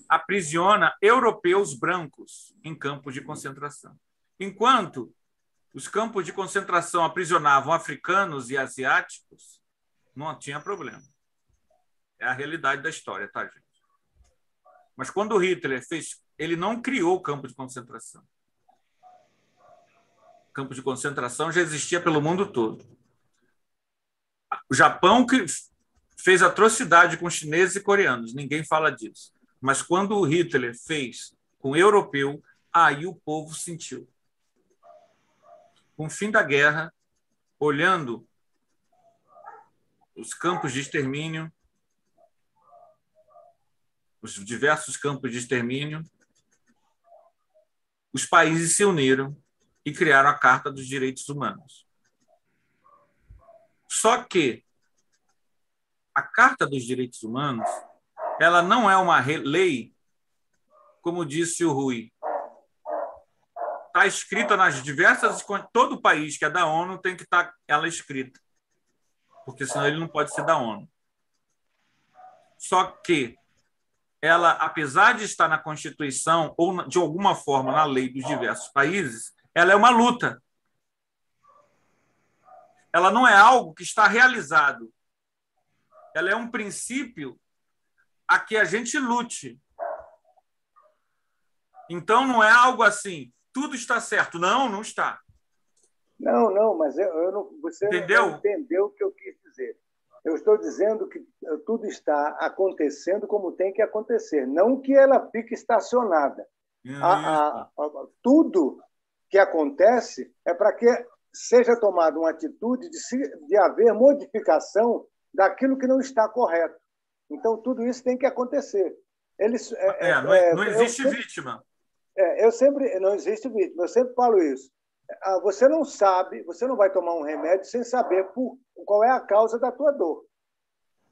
aprisiona europeus brancos em campos de concentração. Enquanto os campos de concentração aprisionavam africanos e asiáticos, não tinha problema. É a realidade da história, tá, gente? Mas quando Hitler fez, ele não criou o campo de concentração. O campo de concentração já existia pelo mundo todo. O Japão que fez atrocidade com chineses e coreanos, ninguém fala disso. Mas quando o Hitler fez com o europeu, aí o povo sentiu. Com o fim da guerra, olhando os campos de extermínio, os diversos campos de extermínio, os países se uniram e criaram a Carta dos Direitos Humanos. Só que a Carta dos Direitos Humanos, ela não é uma lei, como disse o Rui. Está escrita nas diversas... Todo país que é da ONU tem que estar ela escrita, porque senão ele não pode ser da ONU. Só que ela, apesar de estar na Constituição ou de alguma forma na lei dos diversos países, ela é uma luta. Ela não é algo que está realizado. Ela é um princípio a que a gente lute. Então, não é algo assim, tudo está certo. Não, não está. Não, mas você entendeu? Não entendeu o que eu quis dizer. Eu estou dizendo que tudo está acontecendo como tem que acontecer, não que ela fique estacionada. Tudo que acontece é para que seja tomada uma atitude de haver modificação daquilo que não está correto. Então, tudo isso tem que acontecer. Não existe vítima. Não existe vítima. Eu sempre falo isso. Você não sabe, você não vai tomar um remédio sem saber qual é a causa da tua dor.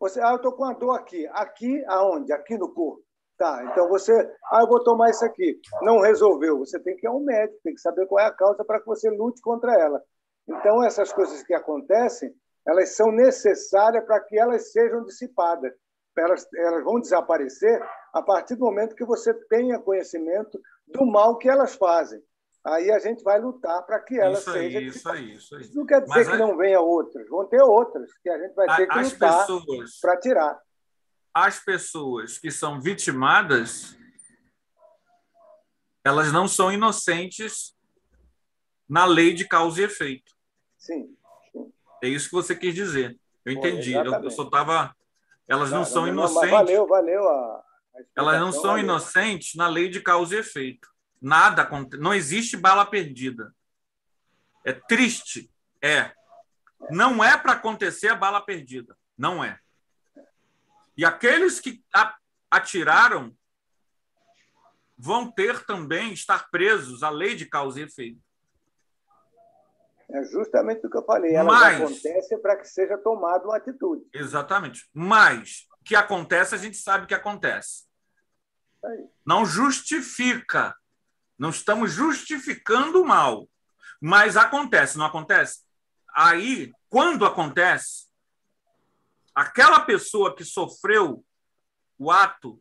Eu estou com uma dor aqui. Aqui aonde? Aqui no corpo. Tá, então eu vou tomar isso aqui. Não resolveu. Você tem que ir ao médico, tem que saber qual é a causa para que você lute contra ela. Então, essas coisas que acontecem, elas são necessárias para que elas sejam dissipadas. Elas vão desaparecer a partir do momento que você tenha conhecimento do mal que elas fazem. Aí a gente vai lutar para que elas sejam dissipadas. Isso não quer dizer que não venha outras. Vão ter outras que a gente vai ter que lutar para tirar. As pessoas que são vitimadas, elas não são inocentes na lei de causa e efeito. Sim. É isso que você quis dizer. Eu entendi. Eu só estava... Elas não são inocentes. Valeu elas não são inocentes na lei de causa e efeito. Nada acontece. Não existe bala perdida. É triste. Não é para acontecer a bala perdida. Não é. E aqueles que atiraram vão ter também, estar presos à lei de causa e efeito. É justamente o que eu falei. Elas acontecem para que seja tomada uma atitude. Exatamente. Mas o que acontece, a gente sabe que acontece. Não justifica. Não estamos justificando o mal. Mas acontece, não acontece? Aí, quando acontece, aquela pessoa que sofreu o ato...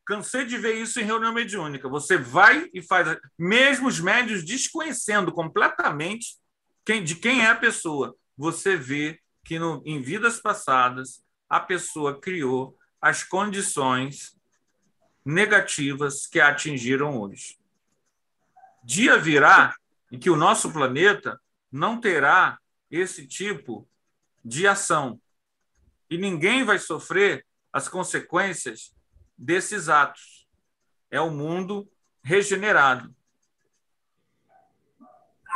Cansei de ver isso em reunião mediúnica. Você vai e faz... Mesmo os médiuns desconhecendo completamente de quem é a pessoa, você vê que em vidas passadas a pessoa criou as condições negativas que a atingiram hoje. Dia virá em que o nosso planeta não terá esse tipo de ação. E ninguém vai sofrer as consequências desses atos. É o mundo regenerado.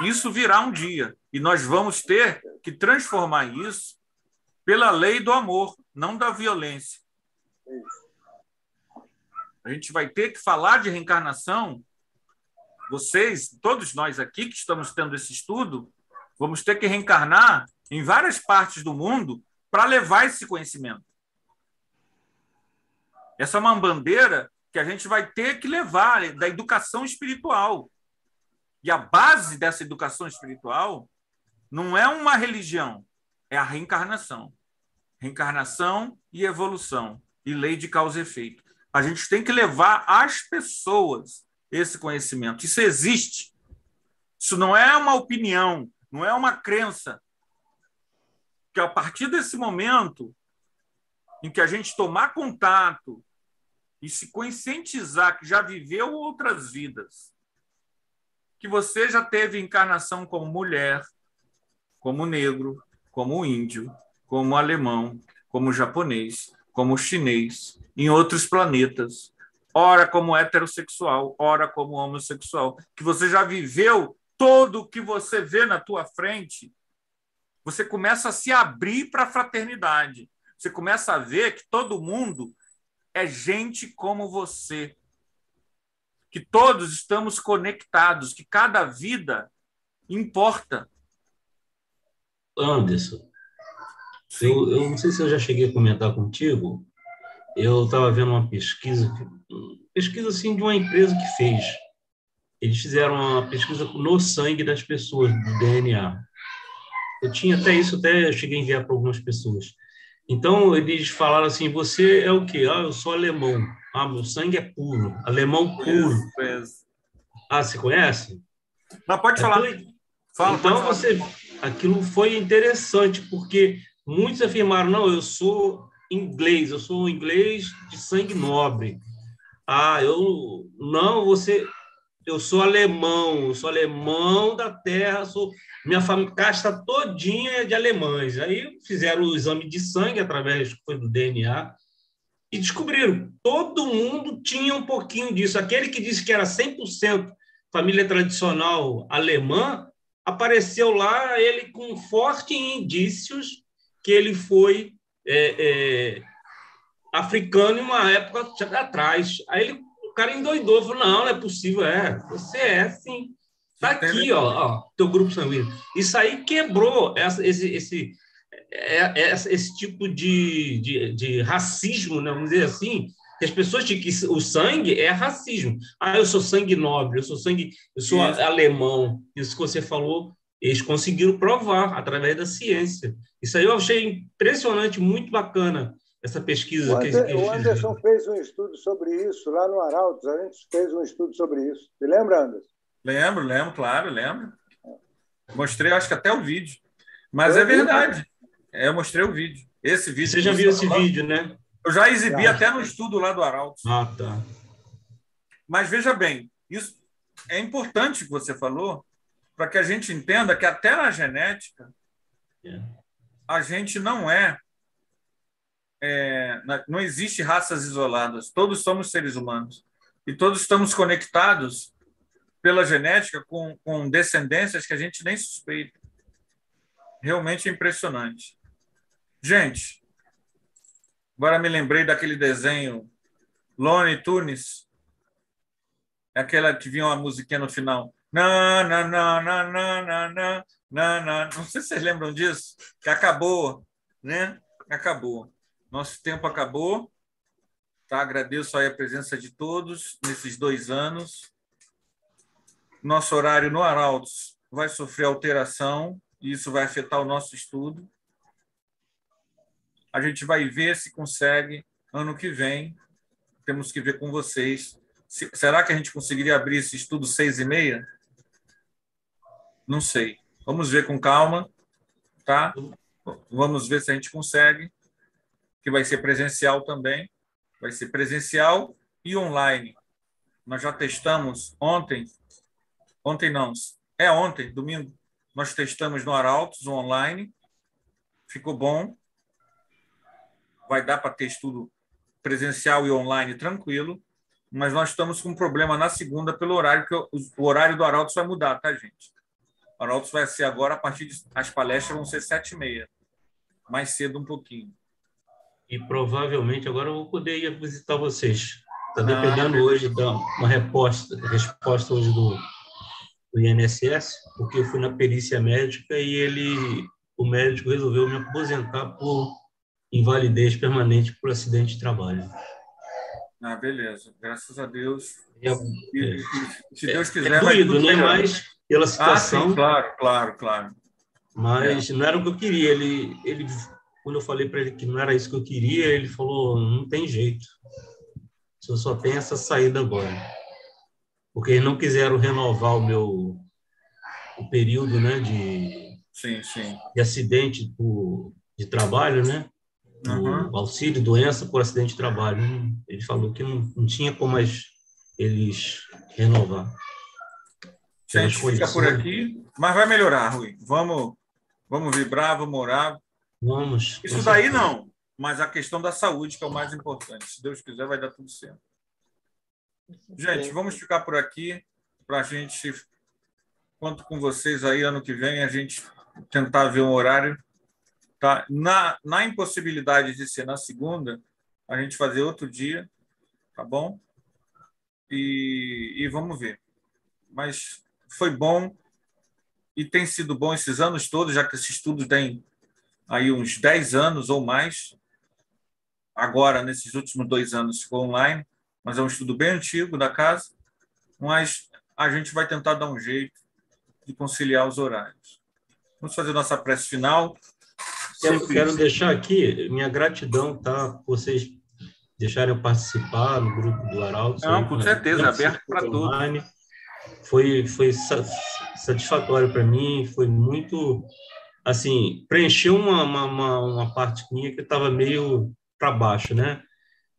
Isso virá um dia. E nós vamos ter que transformar isso pela lei do amor, não da violência. A gente vai ter que falar de reencarnação. Vocês, todos nós aqui que estamos tendo esse estudo, vamos ter que reencarnar em várias partes do mundo para levar esse conhecimento. Essa é uma bandeira que a gente vai ter que levar da educação espiritual. E a base dessa educação espiritual não é uma religião, é a reencarnação. Reencarnação e evolução, e lei de causa e efeito. A gente tem que levar às pessoas esse conhecimento. Isso existe. Isso não é uma opinião, não é uma crença. Que a partir desse momento em que a gente tomar contato e se conscientizar que já viveu outras vidas, que você já teve encarnação como mulher, como negro, como índio, como alemão, como japonês, como chinês, em outros planetas, ora como heterossexual, ora como homossexual, que você já viveu todo o que você vê na tua frente, você começa a se abrir para a fraternidade. Você começa a ver que todo mundo é gente como você, que todos estamos conectados, que cada vida importa. Anderson, eu não sei se eu já cheguei a comentar contigo, eu estava vendo uma pesquisa assim, de uma empresa que fez. Eles fizeram uma pesquisa no sangue das pessoas, do DNA. Eu tinha até isso, eu cheguei a enviar para algumas pessoas. Então, eles falaram assim, você é o quê? Eu sou alemão. Meu sangue é puro. Alemão puro. Você conhece? Não, pode falar. Então, aquilo foi interessante, porque muitos afirmaram, não, eu sou inglês de sangue nobre. Eu sou alemão da terra, minha família casta todinha é de alemães. Aí fizeram o exame de sangue através do DNA e descobriram. Todo mundo tinha um pouquinho disso. Aquele que disse que era 100% família tradicional alemã, apareceu lá ele com fortes indícios que ele foi africano em uma época atrás. Aí o cara endoidou, falou, não é possível, você é sim. Está aqui, teu grupo sanguíneo. Isso aí quebrou esse tipo de racismo, né? Vamos dizer assim, que as pessoas dizem que o sangue é racismo. Eu sou sangue nobre, eu sou alemão. Isso que você falou, eles conseguiram provar através da ciência. Isso aí eu achei impressionante, muito bacana, essa pesquisa. O Anderson fez um estudo sobre isso lá no Arautos. A gente fez um estudo sobre isso. Você lembra, Anderson? Lembro, claro, lembro. Mostrei, acho que até o vídeo. Mas é verdade. Eu mostrei o vídeo. Esse vídeo. Você já viu esse vídeo, né? Eu já exibi até no estudo lá do Arautos. Tá. Mas veja bem, isso é importante que você falou, para que a gente entenda que até na genética a gente não não existe raças isoladas. Todos somos seres humanos. E todos estamos conectados pela genética com descendências que a gente nem suspeita. Realmente é impressionante. Gente, agora me lembrei daquele desenho Looney Tunes, aquela que vinha uma musiquinha no final. Não sei se vocês lembram disso, que acabou, né? Acabou. Nosso tempo acabou. Tá? Agradeço aí a presença de todos nesses 2 anos. Nosso horário no Arautos vai sofrer alteração e isso vai afetar o nosso estudo. A gente vai ver se consegue ano que vem. Temos que ver com vocês. Será que a gente conseguiria abrir esse estudo 6h30? Não sei. Vamos ver com calma, tá? Vamos ver se a gente consegue, que vai ser presencial também. Vai ser presencial e online. Nós já testamos ontem, domingo, nós testamos no Arautos, online, ficou bom, vai dar para ter estudo presencial e online tranquilo, mas nós estamos com um problema na segunda pelo horário, que o horário do Arautos vai mudar, tá, gente? O Arautos vai ser agora, as palestras vão ser 7h30, mais cedo um pouquinho. E provavelmente agora eu vou poder ir visitar vocês. Está dependendo hoje da uma resposta hoje do INSS, porque eu fui na perícia médica e o médico resolveu me aposentar por invalidez permanente por acidente de trabalho. Beleza. Graças a Deus. Se Deus quiser, é doído, né? Mas pela situação... sim, claro. Mas não era o que eu queria. Quando eu falei para ele que não era isso que eu queria, ele falou, não tem jeito. Eu só tenho essa saída agora. Porque eles não quiseram renovar o período, né, de acidente de trabalho, né? O auxílio doença por acidente de trabalho. Ele falou que não tinha como mais eles renovar. A gente fica por aqui, mas vai melhorar, Rui. Vamos vibrar, vamos orar. Vamos. Isso daí não, mas a questão da saúde que é o mais importante. Se Deus quiser, vai dar tudo certo. Gente, vamos ficar por aqui para a gente, conto com vocês aí ano que vem, a gente tentar ver um horário. Tá? Na impossibilidade de ser na segunda, a gente fazer outro dia, tá bom? E vamos ver. Mas foi bom e tem sido bom esses anos todos, já que esse estudo tem aí uns 10 anos ou mais. Agora, nesses últimos 2 anos, ficou online, mas é um estudo bem antigo da casa, mas a gente vai tentar dar um jeito de conciliar os horários. Vamos fazer nossa prece final. Quero deixar aqui minha gratidão, tá? Por vocês deixarem eu participar no grupo do Arautos. Não, com certeza, aberto para todos. Foi satisfatório para mim, foi muito, assim, preencheu uma parte minha que estava meio para baixo, né?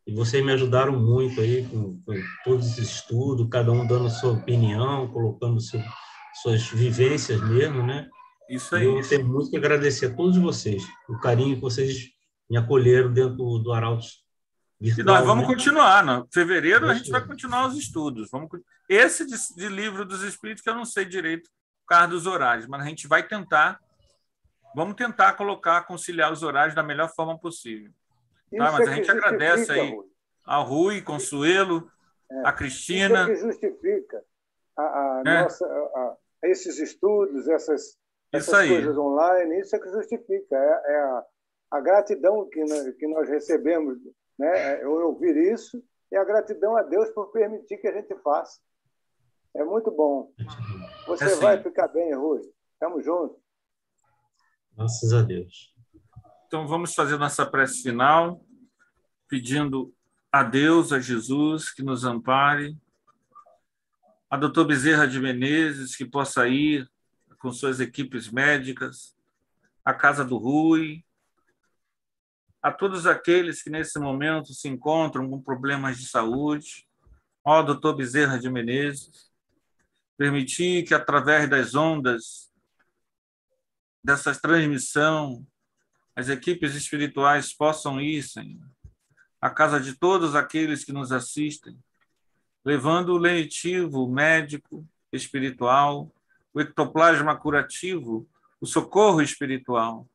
E vocês me ajudaram muito aí com todos esses estudos, cada um dando sua opinião, colocando suas vivências mesmo, né? Isso aí. Eu tenho muito que agradecer a todos vocês, o carinho que vocês me acolheram dentro do Arautos E nós vamos né? continuar. Em fevereiro a gente vai continuar os estudos. Esse de Livro dos Espíritos, que eu não sei direito por causa dos horários, mas a gente vai tentar, vamos tentar conciliar os horários da melhor forma possível. Tá? Mas a gente agradece aí ao Rui, Consuelo, a Cristina. Isso é que justifica esses estudos, essas coisas online, isso é que justifica. A gratidão que nós recebemos, né? Eu ouvir isso, e a gratidão a Deus por permitir que a gente faça. É muito bom. Você vai ficar bem, Rui. Tamo junto. Graças a Deus. Então, vamos fazer nossa prece final, pedindo a Deus, a Jesus, que nos ampare, a doutor Bezerra de Menezes, que possa ir com suas equipes médicas, a casa do Rui, a todos aqueles que nesse momento se encontram com problemas de saúde. Ó, doutor Bezerra de Menezes, permitir que através das ondas dessa transmissão as equipes espirituais possam ir, Senhor, à casa de todos aqueles que nos assistem, levando o lenitivo, o médico espiritual, o ectoplasma curativo, o socorro espiritual.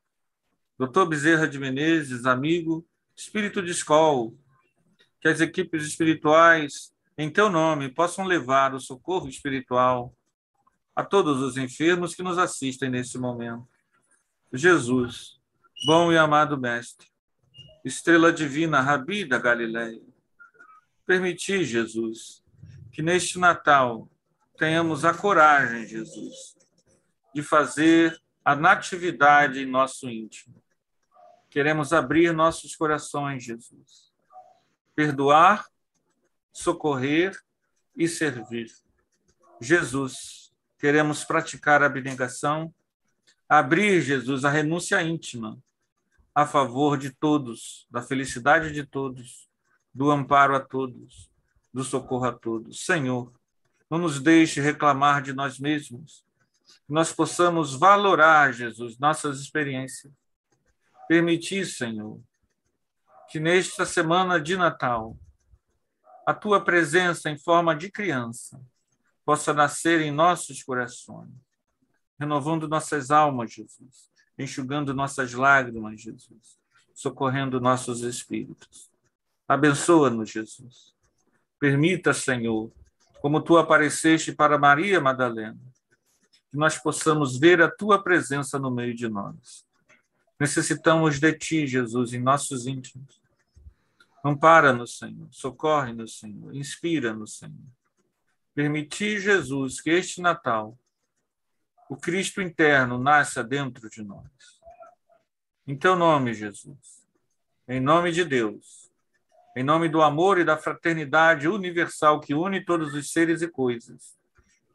Doutor Bezerra de Menezes, amigo, espírito de escola, que as equipes espirituais, em teu nome, possam levar o socorro espiritual a todos os enfermos que nos assistem nesse momento. Jesus, bom e amado Mestre, estrela divina, Rabi da Galileia, permiti, Jesus, que neste Natal tenhamos a coragem, Jesus, de fazer a natividade em nosso íntimo. Queremos abrir nossos corações, Jesus, perdoar, socorrer e servir. Jesus, queremos praticar a abnegação, abrir, Jesus, a renúncia íntima a favor de todos, da felicidade de todos, do amparo a todos, do socorro a todos. Senhor, não nos deixe reclamar de nós mesmos, que nós possamos valorar, Jesus, nossas experiências. Permitir, Senhor, que nesta semana de Natal, a tua presença em forma de criança possa nascer em nossos corações, renovando nossas almas, Jesus, enxugando nossas lágrimas, Jesus, socorrendo nossos espíritos. Abençoa-nos, Jesus. Permita, Senhor, como tu apareceste para Maria Madalena, que nós possamos ver a tua presença no meio de nós. Necessitamos de ti, Jesus, em nossos íntimos. Ampara-nos, Senhor. Socorre-nos, Senhor. Inspira-nos, Senhor. Permitir, Jesus, que este Natal o Cristo interno nasça dentro de nós. Em teu nome, Jesus. Em nome de Deus. Em nome do amor e da fraternidade universal que une todos os seres e coisas.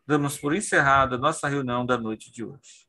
Damos por encerrada a nossa reunião da noite de hoje.